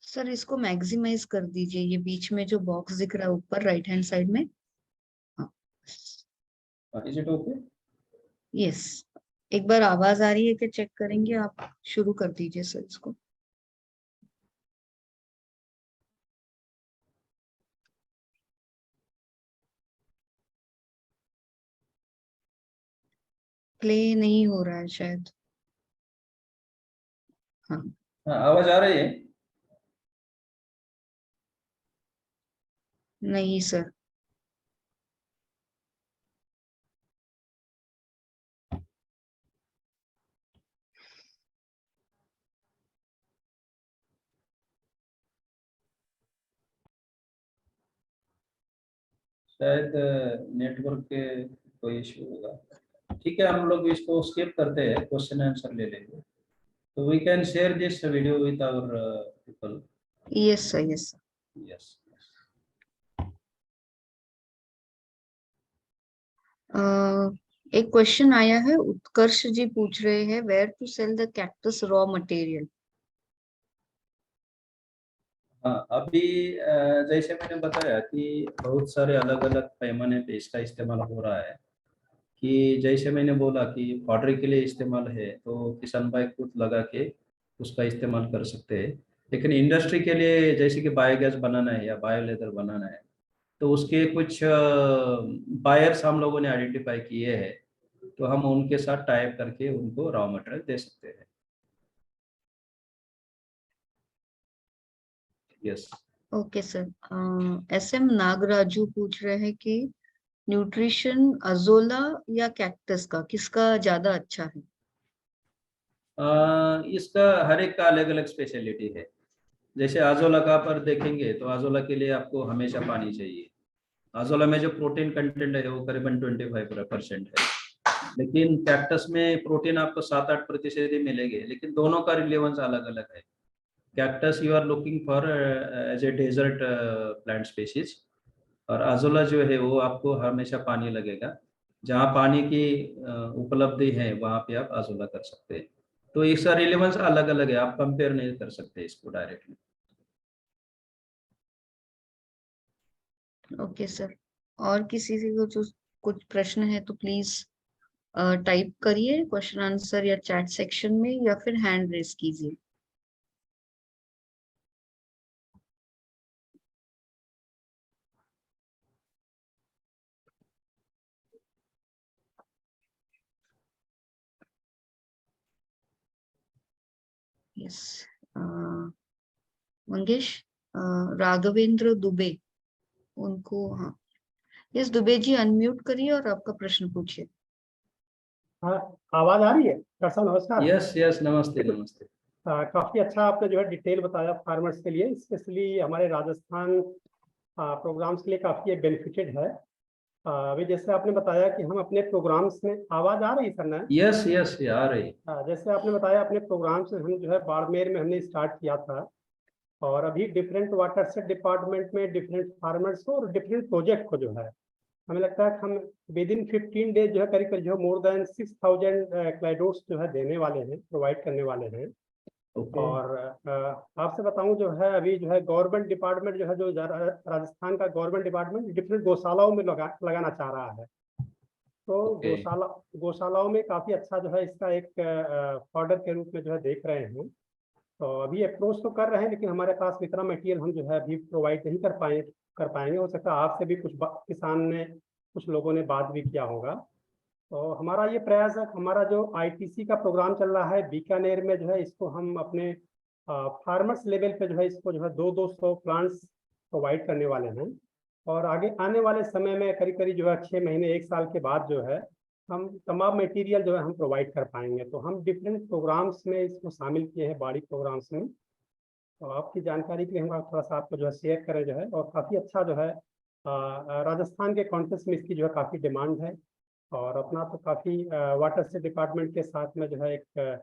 सर इसको मैक्सिमाइज कर दीजिए, ये बीच में जो बॉक्स दिख रहा है ऊपर राइट हैंड साइड में। हाँ, इज इट ओके? यस। एक बार आवाज आ रही है क्या चेक करेंगे आप? शुरू कर दीजिए सर इसको। प्ले नहीं हो रहा है शायद। हाँ। हाँ, आवाज आ रही है। नहीं सर। शायद नेटवर्क के कोई इशू होगा। ठीक है, हम लोग इसको स्किप करते हैं, क्वेश्चन आंसर ले लेंगे। तो we can share this video with our people. Yes sir, yes sir. Yes. एक क्वेश्चन आया है, उत्कर्ष जी पूछ रहे हैं, where to sell the cactus raw material. हाँ, अभी जैसे मैंने बताया कि बहुत सारे अलग अलग पैमाने पे इसका इस्तेमाल हो रहा है। कि जैसे मैंने बोला कि पाउडर के लिए इस्तेमाल है तो किसान भाई खुद लगा के उसका इस्तेमाल कर सकते हैं। लेकिन इंडस्ट्री के लिए जैसे कि बायोगैस बनाना है या बायो लेदर बनाना है, तो उसके कुछ बायर्स हम लोगों ने आइडेंटिफाई किए हैं। तो हम उनके साथ टाइप करके उनको रॉ मटेरियल दे सकते हैं। Yes. Okay sir. S M Nagaraju पूछ रहे हैं कि न्यूट्रिशन अजोला या कैक्टस का किसका ज्यादा अच्छा है? इसका हर एक का अलग अलग स्पेशलिटी है। जैसे आजोला का पर देखेंगे तो आजोला के लिए आपको हमेशा पानी चाहिए। आजोला में जो प्रोटीन कंटेंट है वो करीबन 25% है। लेकिन कैक्टस में प्रोटीन आपको 7-8% ही मिलेंगे, लेकिन दोनों का रिलेवेंस अलग अलग है। Cactus you are looking for as a desert plant species, और आजोला जो है वो आपको हमेशा पानी लगेगा। जहाँ पानी की उपलब्धि है वहाँ पे आप आजोला कर सकते हैं। तो इसका रिलेवेंस अलग अलग है, आप कंपेयर नहीं कर सकते इसको डायरेक्टली। Okay sir. और किसी से कुछ कुछ प्रश्न है तो प्लीज टाइप करिए क्वेश्चन आंसर या चैट सेक्शन में, या फिर हैंड रेस कीजिए। यस। मंगेश, राघवेंद्र दुबे, उनको, हाँ। यस दुबे जी, अनम्यूट करिए और आपका प्रश्न पूछिए। हाँ, आवाज आ रही है डॉक्टर साहब? नमस्कार। यस यस, नमस्ते नमस्ते। काफी अच्छा आपने जो है डिटेल बताया फार्मर्स के लिए, स्पेशली हमारे राजस्थान प्रोग्राम्स के लिए काफी बेनिफिटेड है। अभी जैसे आपने बताया कि हम अपने प्रोग्राम्स में, आवाज आ रही है सर ना? यस यस, आ रही। जैसे आपने बताया अपने प्रोग्राम्स में हम जो है बाड़मेर में हमने स्टार्ट किया था, और अभी डिफरेंट वाटरशेड डिपार्टमेंट में डिफरेंट फार्मर्स को और डिफरेंट प्रोजेक्ट को जो है हमें लगता है कि हम विद इन 15 डेज जो है करीब करीब जो मोर देन 6000 क्लाइडोट्स जो है देने वाले हैं, प्रोवाइड करने वाले हैं। ओके। और आपसे बताऊं जो है अभी जो है गवर्नमेंट डिपार्टमेंट जो है जो राजस्थान का गवर्नमेंट डिपार्टमेंट डिफरेंट गौशालाओं में लगाना चाह रहा है। तो ओके। गौशालाओं में काफी अच्छा जो है इसका एक ऑर्डर के रूप में जो है देख रहे हैं। तो अभी अप्रोच तो कर रहे हैं, लेकिन हमारे पास इतना मटेरियल हम जो है अभी प्रोवाइड नहीं कर पाएंगे। हो सकता है आपसे भी कुछ किसान ने, कुछ लोगों ने बात भी किया होगा। तो हमारा ये प्रयास है, हमारा जो आईटीसी का प्रोग्राम चल रहा है बीकानेर में जो है, इसको हम अपने फार्मर्स लेवल पे जो है इसको जो है 200 प्लांट्स प्रोवाइड करने वाले हैं। और आगे आने वाले समय में करीब करीब जो है 6 महीने 1 साल के बाद जो है हम तमाम मटेरियल जो है हम प्रोवाइड कर पाएंगे। तो हम डिफरेंट प्रोग्राम्स में इसको शामिल किए हैं, बाड़ी प्रोग्राम्स में। तो आपकी जानकारी के लिए हम थोड़ा सा आपको जो है शेयर करें जो है, और काफ़ी अच्छा जो है राजस्थान के कॉन्टेक्स्ट में इसकी जो है काफ़ी डिमांड है। और अपना तो काफ़ी वाटर से डिपार्टमेंट के साथ में जो है एक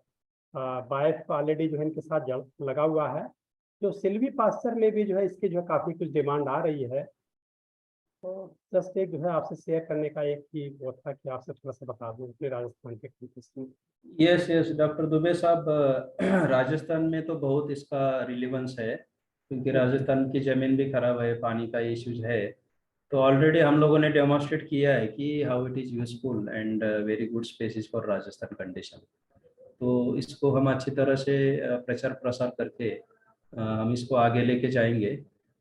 बायफ ऑलरेडी जो है इनके साथ लगा हुआ है। जो सिल्वी पास्चर में भी जो है इसकी जो है काफ़ी कुछ डिमांड आ रही है। तो जस्ट एक जो है आपसे शेयर करने का एक ही वो था कि आपसे थोड़ा सा बता दूं अपने राजस्थान के कॉन्टेक्स्ट में। यस यस डॉक्टर दुबे साहब, राजस्थान में तो बहुत इसका रिलेवेंस है, क्योंकि राजस्थान की जमीन भी खराब है, पानी का इश्यूज है। तो ऑलरेडी हम लोगों ने डेमोन्स्ट्रेट किया है कि how it is useful and very good species for Rajasthan condition. तो इसको हम अच्छी तरह से प्रचार प्रसार करके हम इसको आगे लेके जाएंगे।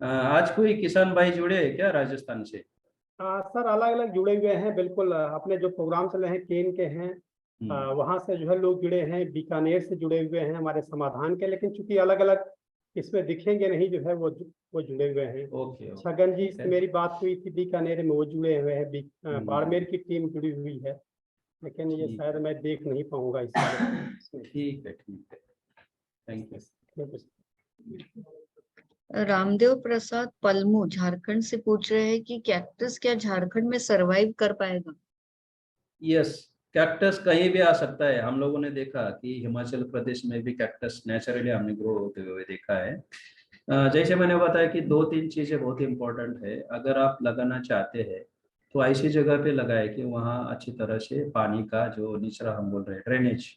आज कोई किसान भाई जुड़े हैं क्या राजस्थान से? सर अलग अलग जुड़े हुए हैं बिल्कुल। अपने जो प्रोग्राम चल रहे हैं केन के हैं, वहाँ से जो है लोग जुड़े हैं, बीकानेर से जुड़े हुए हैं हमारे समाधान के, लेकिन चूंकि अलग अलग इसमें दिखेंगे नहीं जो है वो जुड़े हुए हैं। ओके छगन जी से मेरी बात हुई थी बीकानेर में, वो जुड़े हुए हैं। बाड़मेर की टीम जुड़ी हुई है, लेकिन ये ठीक शायद है। मैं देख नहीं पाऊंगा इस बार। ठीक है, ठीक है, थैंक यू। रामदेव प्रसाद पलमू झारखंड से पूछ रहे हैं कि कैक्टस क्या झारखंड में सरवाइव कर पाएगा? यस, कैक्टस कहीं भी आ सकता है। हम लोगों ने देखा कि हिमाचल प्रदेश में भी कैक्टस नेचुरली हमने ग्रो होते हुए देखा है। जैसे मैंने बताया कि 2-3 चीजें बहुत इंपॉर्टेंट है। अगर आप लगाना चाहते हैं तो ऐसी जगह पे लगाए कि वहाँ अच्छी तरह से पानी का जो निचरा हम बोल रहे हैं ड्रेनेज,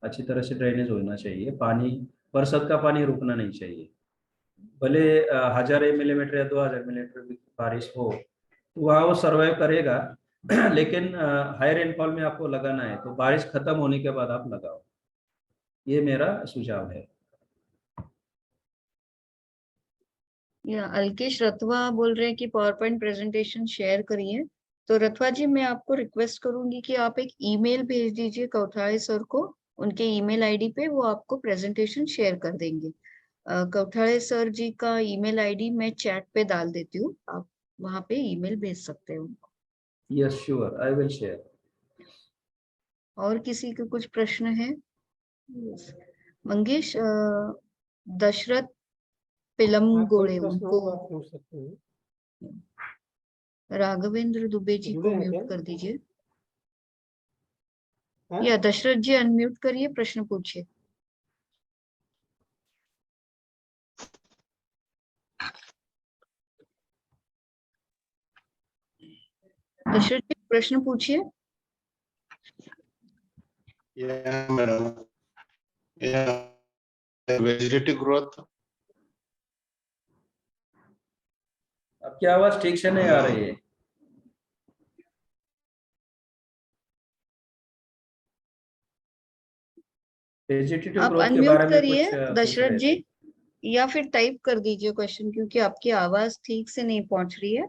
अच्छी तरह से ड्रेनेज होना चाहिए। पानी, बरसात का पानी रुकना नहीं चाहिए। भले 1000 मिलीमीटर या 2000 मिलीमीटर भी बारिश हो तो वहाँ वो सर्वाइव करेगा। लेकिन हाई रेनफॉल में आपको लगाना है तो बारिश खत्म होने के बाद आप लगाओ, ये मेरा सुझाव है। या अलकेश रथवा बोल रहे हैं कि पावर पॉइंट प्रेजेंटेशन शेयर करिए। तो रथवा जी, मैं आपको रिक्वेस्ट करूंगी कि आप एक ईमेल भेज दीजिए कौठाळे सर को। उनके ईमेल आईडी पे वो आपको प्रेजेंटेशन शेयर कर देंगे। कौठाळे सर जी का ईमेल आईडी मैं चैट पे डाल देती हूँ, आप वहां पे ईमेल भेज सकते हो उनको। Yes sure, I will share. और किसी के कुछ प्रश्न है? मंगेश, दशरथ पिलमगोड़े, प्रश्न हो उनको तो आप पूछ सकते हैं। राघवेंद्र दुबे जी जुड़े को हैं म्यूट क्या? कर दीजिए। हैं? या दशरथ जी अनम्यूट करिए, प्रश्न पूछिए। दशरथ जी प्रश्न पूछिए। Yeah, madam. Yeah, vegetative growth. आपकी आवाज ठीक से नहीं आ रही है। वेजिटेटिव आप ग्रोथ के अनम्यूट बारे में करिए कुछ पूछ दशरथ रहे जी, थे। या फिर टाइप कर दीजिए क्वेश्चन, क्योंकि आपकी आवाज ठीक से नहीं पहुंच रही है।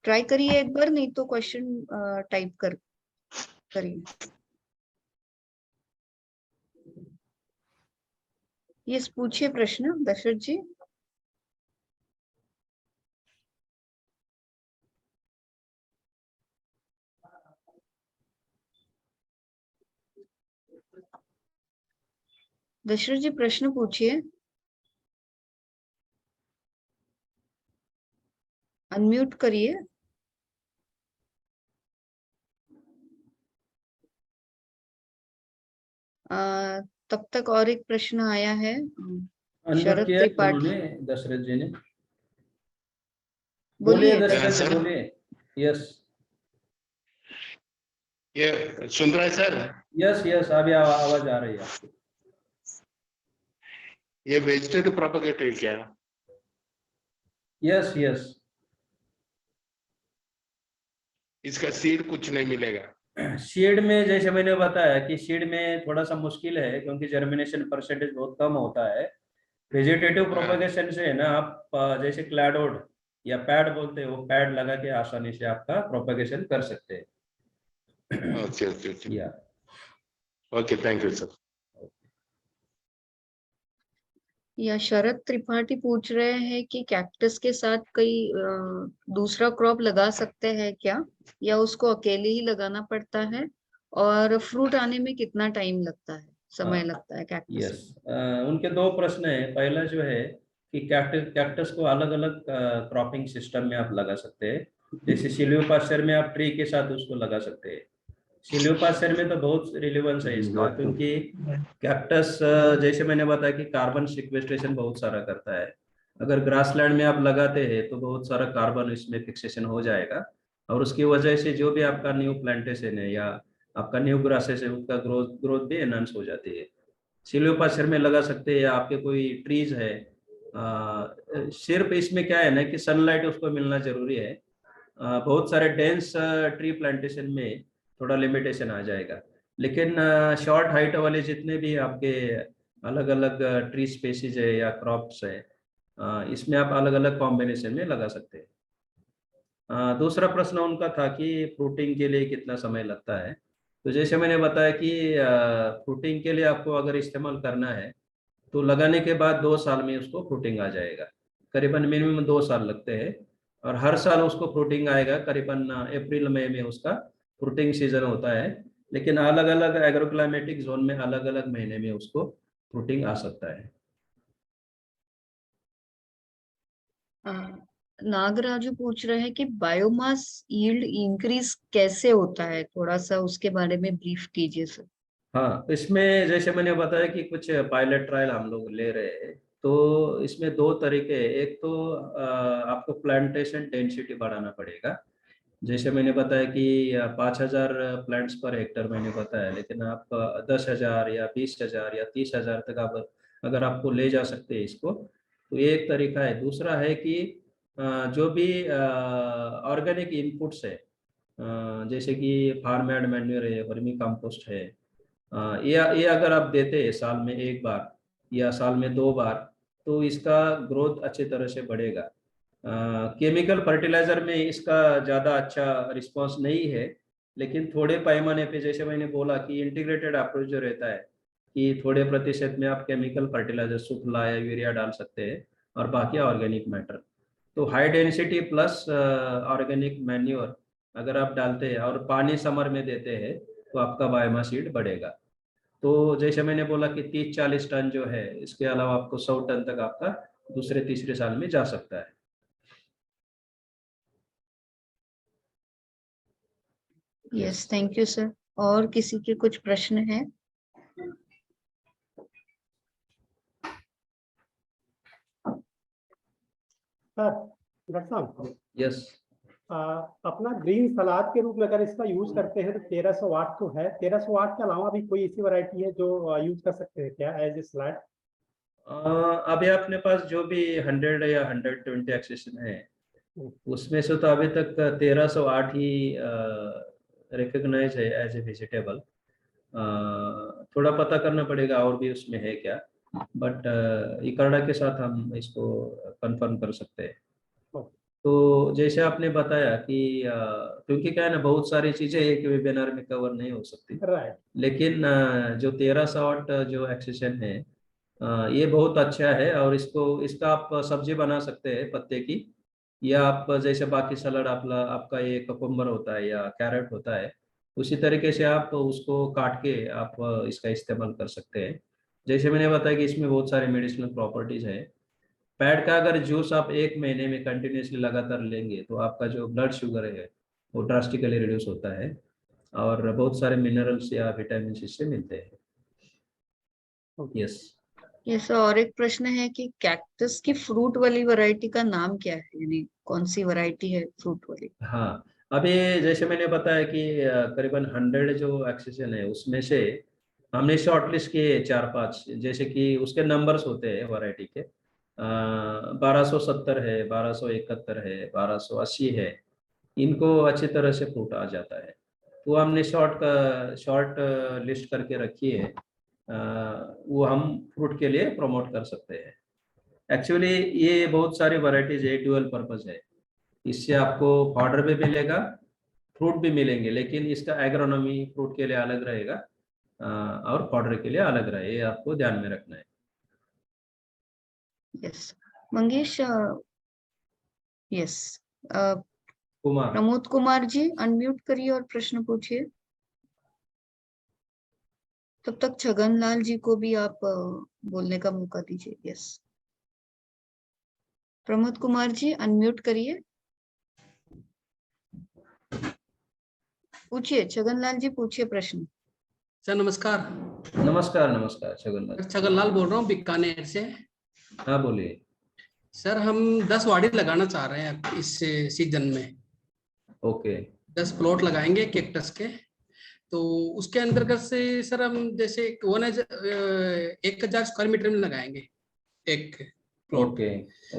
ट्राई करिए एक बार, नहीं तो क्वेश्चन टाइप करिए। यस, पूछिए प्रश्न दशरथ जी। दशरथ जी प्रश्न पूछिए, अनम्यूट करिए। तब तक और एक प्रश्न आया है अनम्यूट शरद किया है त्रिपाठी। उन्होंने, दशरथ जी ने। बोलिए बोलिए दशरथ जी, सर। बोलिए। यस ये सुन रहा है सर? यस यस, अभी आवाज आ रही है आपकी। ये वेजिटेटिव प्रोपेगेटर क्या? यस यस, इसका सीड कुछ नहीं मिलेगा? सीड में जैसे मैंने बताया कि सीड में थोड़ा सा मुश्किल है क्योंकि जर्मिनेशन परसेंटेज बहुत कम होता है। वेजिटेटिव प्रोपेगेशन से है ना, आप जैसे क्लैडोड या पैड बोलते हैं, वो पैड लगा के आसानी से आपका प्रोपेगेशन कर सकते हैं। ओके ओके ओके या ओके, थैंक यू सर। या शरद त्रिपाठी पूछ रहे हैं कि कैक्टस के साथ कोई दूसरा क्रॉप लगा सकते हैं क्या, या उसको अकेले ही लगाना पड़ता है, और फ्रूट आने में कितना टाइम लगता है, समय लगता है कैक्टस यस, उनके दो प्रश्न है। पहला जो है कि कैक्टस को अलग अलग क्रॉपिंग सिस्टम में आप लगा सकते हैं। जैसे सिल्वियोपास्चर में आप ट्री के साथ उसको लगा सकते हैं। सिल्वियोपास्चर में तो बहुत रिलेवेंस है इसका, क्योंकि कैक्टस जैसे मैंने बताया कि कार्बन सिक्वेस्ट्रेशन बहुत सारा करता है। अगर ग्रासलैंड में आप लगाते हैं तो बहुत सारा कार्बन इसमें फिक्सेशन हो जाएगा, और उसकी वजह से जो भी आपका न्यू प्लांटेशन है या आपका न्यू ग्रासेस है उसका ग्रोथ भी एनहांस हो जाती है। सिल्वियोपास्चर में लगा सकते हैं, या आपके कोई ट्रीज है सिर्फ इसमें क्या है ना कि सनलाइट उसको मिलना जरूरी है। बहुत सारे डेंस ट्री प्लांटेशन में थोड़ा लिमिटेशन आ जाएगा, लेकिन शॉर्ट हाइट वाले जितने भी आपके अलग अलग ट्री स्पेसीज है या क्रॉप्स है, इसमें आप अलग अलग कॉम्बिनेशन में लगा सकते हैं। दूसरा प्रश्न उनका था कि फ्रूटिंग के लिए कितना समय लगता है। तो जैसे मैंने बताया कि फ्रूटिंग के लिए आपको अगर इस्तेमाल करना है तो लगाने के बाद 2 साल में उसको फ्रूटिंग आ जाएगा। करीबन मिनिमम 2 साल लगते हैं, और हर साल उसको फ्रूटिंग आएगा। करीबन अप्रैल मई में उसका फ्रूटिंग सीजन होता है, लेकिन अलग अलग एग्रोक्लाइमेटिक जोन में अलग अलग महीने में उसको फ्रूटिंग आ सकता है। नागराजू पूछ रहे हैं कि बायोमास यील्ड इंक्रीज कैसे होता है, थोड़ा सा उसके बारे में ब्रीफ कीजिए सर। हाँ, तो इसमें जैसे मैंने बताया कि कुछ पायलट ट्रायल हम लोग ले रहे हैं। तो इसमें 2 तरीके हैं। एक तो आपको प्लांटेशन डेंसिटी बढ़ाना पड़ेगा। जैसे मैंने बताया कि 5,000 प्लांट्स पर हेक्टर मैंने बताया, लेकिन आप 10,000 या 20,000 या 30,000 तक आप अगर आपको ले जा सकते हैं इसको, तो ये एक तरीका है। दूसरा है कि जो भी ऑर्गेनिक इनपुट्स है, जैसे कि फार्म यार्ड मैन्योर है, वर्मी कंपोस्ट है, ये अगर आप देते हैं साल में 1 बार या साल में 2 बार, तो इसका ग्रोथ अच्छी तरह से बढ़ेगा। केमिकल फर्टिलाइजर में इसका ज़्यादा अच्छा रिस्पांस नहीं है, लेकिन थोड़े पैमाने पे जैसे मैंने बोला कि इंटीग्रेटेड अप्रोच जो रहता है कि थोड़े प्रतिशत में आप केमिकल फर्टिलाइजर सुफला या यूरिया डाल सकते हैं और बाकी ऑर्गेनिक मैटर। तो high density plus organic manure अगर आप डालते हैं और पानी समर में देते हैं तो आपका बायोमास यील्ड बढ़ेगा। तो जैसे मैंने बोला कि 30-40 टन जो है, इसके अलावा आपको 100 टन तक आपका दूसरे तीसरे साल में जा सकता है। Yes, thank you sir. और किसी के कुछ प्रश्न हैं? सर, डॉक्टर साहब, यस। अपना ग्रीन सलाद के रूप में अगर इसका यूज करते हैं तो 1300 वाट तो है। 1300 वाट के अलावा भी कोई ऐसी वैरायटी है जो यूज कर सकते हैं क्या एज ए सलाद? अभी अपने पास जो भी 100 या 120 एक्सेशन है, उसमें से तो अभी तक 1308 ही रिकग्नाइज है एज ए वेजिटेबल। थोड़ा पता करना पड़ेगा और भी उसमें है क्या, बट इकर्डा के साथ हम इसको कंफर्म कर सकते हैं। तो जैसे आपने बताया कि क्योंकि क्या है ना, बहुत सारी चीजें एक वेबिनार में कवर नहीं हो सकती, राइट। लेकिन जो 1308 जो एक्सेशन है, ये बहुत अच्छा है। और इसका आप सब्जी बना सकते हैं पत्ते की, या आप जैसे बाकी सलाद आपका ये ककुम्बर होता है या कैरेट होता है, उसी तरीके से आप उसको काट के आप इसका इस्तेमाल कर सकते हैं। जैसे मैंने बताया कि इसमें बहुत सारे मेडिसिनल प्रॉपर्टीज है। पैड का अगर जूस आप 1 महीने में कंटिन्यूसली लगातार लेंगे तो आपका जो ब्लड शुगर है वो ड्रास्टिकली रिड्यूस होता है, और बहुत सारे मिनरल्स या विटामिन इससे मिलते हैं। यस। यस, और एक प्रश्न है कि कैक्टस की फ्रूट वाली वैरायटी का नाम क्या है, यानी कौन सी वैरायटी है फ्रूट वाली? हाँ, अभी जैसे मैंने बताया कि करीबन 100 जो एक्सेशन है उसमें से हमने शॉर्टलिस्ट किए 4-5, जैसे कि उसके नंबर्स होते हैं वैरायटी के। 1270 है, 1271 है, 1280 है। इनको अच्छी तरह से फ्रूट आ जाता है, तो हमने शॉर्ट लिस्ट करके रखी है। वो हम फ्रूट के लिए प्रमोट कर सकते हैं। एक्चुअली ये बहुत सारी वैरायटीज है, ड्यूअल पर्पज है। इससे आपको पाउडर भी मिलेगा, फ्रूट भी मिलेंगे, लेकिन इसका एग्रोनॉमी फ्रूट के लिए अलग रहेगा और पाउडर के लिए अलग रहेगा, ये आपको ध्यान में रखना है। Yes Mangesh, yes, Kumar. Pramod Kumar ji unmute करिए और प्रश्न पूछिए। तब तक छगन लाल जी को भी आप बोलने का मौका दीजिए। यस, प्रमोद कुमार जी अनम्यूट करिए, पूछिए। छगन लाल जी पूछिए प्रश्न। सर नमस्कार। नमस्कार। नमस्कार छगन। छगन लाल बोल रहा हूँ बीकानेर से। हाँ बोलिए। सर हम 10 वाड़ी लगाना चाह रहे हैं इस सीजन में। ओके। 10 प्लॉट लगाएंगे कैक्टस के। तो उसके अंतर्गत से सर हम जैसे 1,000 स्क्वायर मीटर में लगाएंगे एक प्लॉट। Okay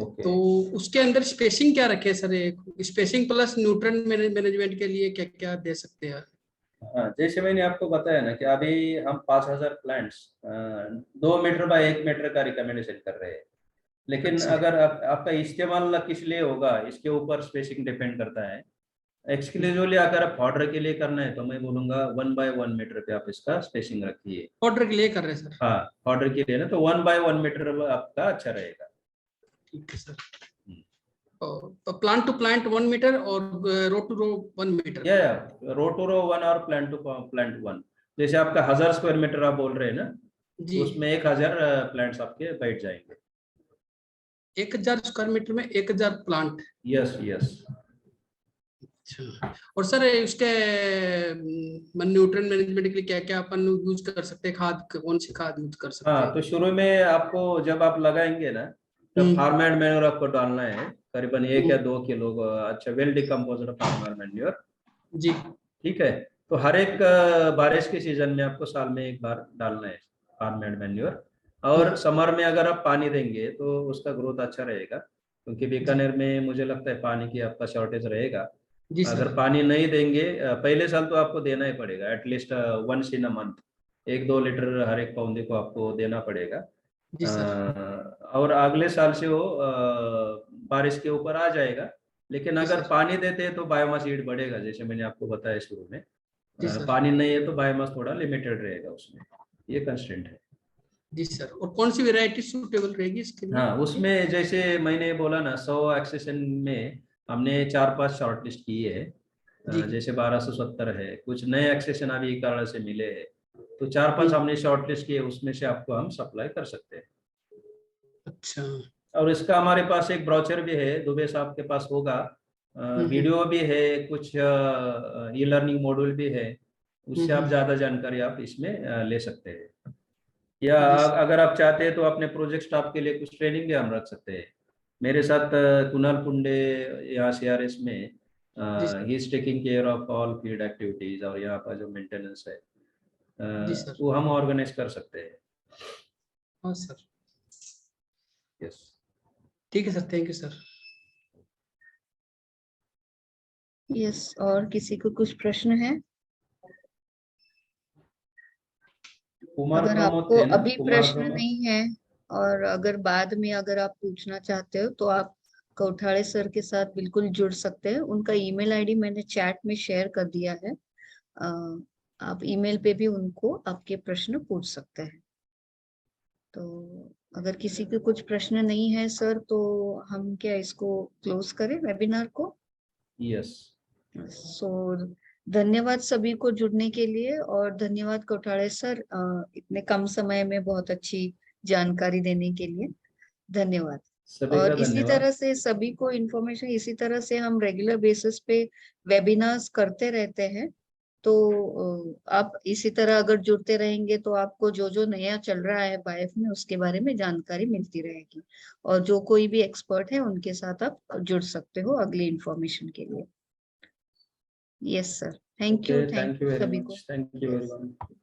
okay. तो उसके अंदर स्पेसिंग क्या रखे sir? Spacing plus nutrient management के लिए क्या क्या दे सकते हैं? हाँ, जैसे मैंने आपको बताया ना कि अभी हम 5000 प्लांट्स 2 मीटर बाय 1 मीटर का रिकमेंडेशन कर रहे हैं। लेकिन अच्छा। अगर आपका इस्तेमाल किस लिए होगा इसके ऊपर स्पेसिंग डिपेंड करता है। एक्सक्लूसिवली अगर आप ऑर्डर के लिए करना है तो मैं बोलूंगा 1 बाय 1 मीटर पे आप इसका स्पेसिंग रखिए। ऑर्डर के लिए कर रहे हैं सर? हाँ, ऑर्डर के लिए ना तो 1 बाय 1 मीटर आपका अच्छा रहेगा। ठीक है सर। तो प्लांट टू प्लांट 1 मीटर और रो टू रो 1 मीटर। या रो टू रो 1 और प्लांट टू प्लांट 1। जैसे आपका 1000 स्क्वायर मीटर आप बोल रहे हैं ना, जी। उसमें 1000 प्लांट्स आपके बैठ जाएंगे। 1000 स्क्वायर मीटर में 1000 प्लांट। Yes yes. अच्छा। और सर इसके न्यूट्रिएंट मैनेजमेंट के लिए क्या क्या अपन यूज कर सकते हैं? खाद कौन सी खाद यूज कर सकते हाँ, हैं? तो शुरू में आपको जब आप लगाएंगे ना तब फार्म एंड मैन्योर आपको डालना है करीबन 1 या 2 किलो अच्छा वेल डिकम्पोज्ड फार्म मैन्योर। जी। ठीक है। तो हर एक बारिश के सीजन में आपको साल में एक बार डालना है फार्म एंड मैन्योर। और समर में अगर आप पानी देंगे तो उसका ग्रोथ अच्छा रहेगा, क्योंकि बीकानेर में मुझे लगता है पानी की आपका शॉर्टेज रहेगा। जी अगर सर। पानी नहीं देंगे पहले साल तो आपको देना ही पड़ेगा at least 1 in a month. 1-2 litre हर एक पौधे को आपको देना पड़ेगा। जी सर। और अगले साल से वो बारिश के ऊपर आ जाएगा। लेकिन जी अगर सर। पानी देते हैं तो बायोमास ईल्ड बढ़ेगा, जैसे मैंने आपको बताया शुरू में। जी सर। पानी नहीं है तो बायोमास थोड़ा लिमिटेड रहेगा उसमें। ये कंस्टेंट है। जी सर। और कौन सी वेराइटी सूटेबल रहेगी इसके लिए? हाँ, उसमें जैसे मैंने बोला ना 100 एक्सेशन में हमने 4-5 शॉर्टलिस्ट किए है। जी। जैसे 1270 है, कुछ नए एक्सेशन अभी कारण से मिले हैं, तो 4-5 जी। हमने शॉर्टलिस्ट किए, उसमें से आपको हम सप्लाई कर सकते हैं। अच्छा। और इसका हमारे पास एक ब्राउचर भी है, दुबे साहब के पास होगा। वीडियो भी है, कुछ ई लर्निंग मॉड्यूल भी है, उससे आप ज्यादा जानकारी आप इसमें ले सकते हैं। या जी सर। अगर आप चाहते हैं तो अपने प्रोजेक्ट स्टाफ के लिए कुछ ट्रेनिंग भी हम रख सकते हैं। मेरे साथ कुणाल पुंडे यहाँ CRS में जी sir. He is taking care of all field activities, और यहाँ का जो मेंटेनेंस है जी सर। वो हम ऑर्गेनाइज कर सकते हैं। हाँ सर। यस। ठीक है sir. Thank you sir. Yes, और किसी को कुछ प्रश्न है? कुमार अगर प्रमोद आपको थे ना, अभी कुमार प्रश्न प्रमोद। नहीं है और अगर बाद में अगर आप पूछना चाहते हो तो आप कौठाड़े सर के साथ बिल्कुल जुड़ सकते हैं। उनका ईमेल आईडी मैंने चैट में शेयर कर दिया है। आप ईमेल पे भी उनको आपके प्रश्न पूछ सकते हैं। तो अगर किसी के कुछ प्रश्न नहीं है सर, तो हम क्या इसको क्लोज करें वेबिनार को? यस। सो धन्यवाद सभी को जुड़ने के लिए, और धन्यवाद कौठाड़े सर इतने कम समय में बहुत अच्छी जानकारी देने के लिए। धन्यवाद। सभी का और इसी धन्यवाद। तरह से सभी को इन्फॉर्मेशन, इसी तरह से हम रेगुलर बेसिस पे वेबिनार्स करते रहते हैं। तो आप इसी तरह अगर जुड़ते रहेंगे तो आपको जो जो नया चल रहा है बाइफ में उसके बारे में जानकारी मिलती रहेगी। और जो कोई भी एक्सपर्ट है उनके साथ आप जुड़ सकते हो अगली इंफॉर्मेशन के लिए। Yes sir, thank okay, you thank you very सभी को। Much, thank you very Yes. Much.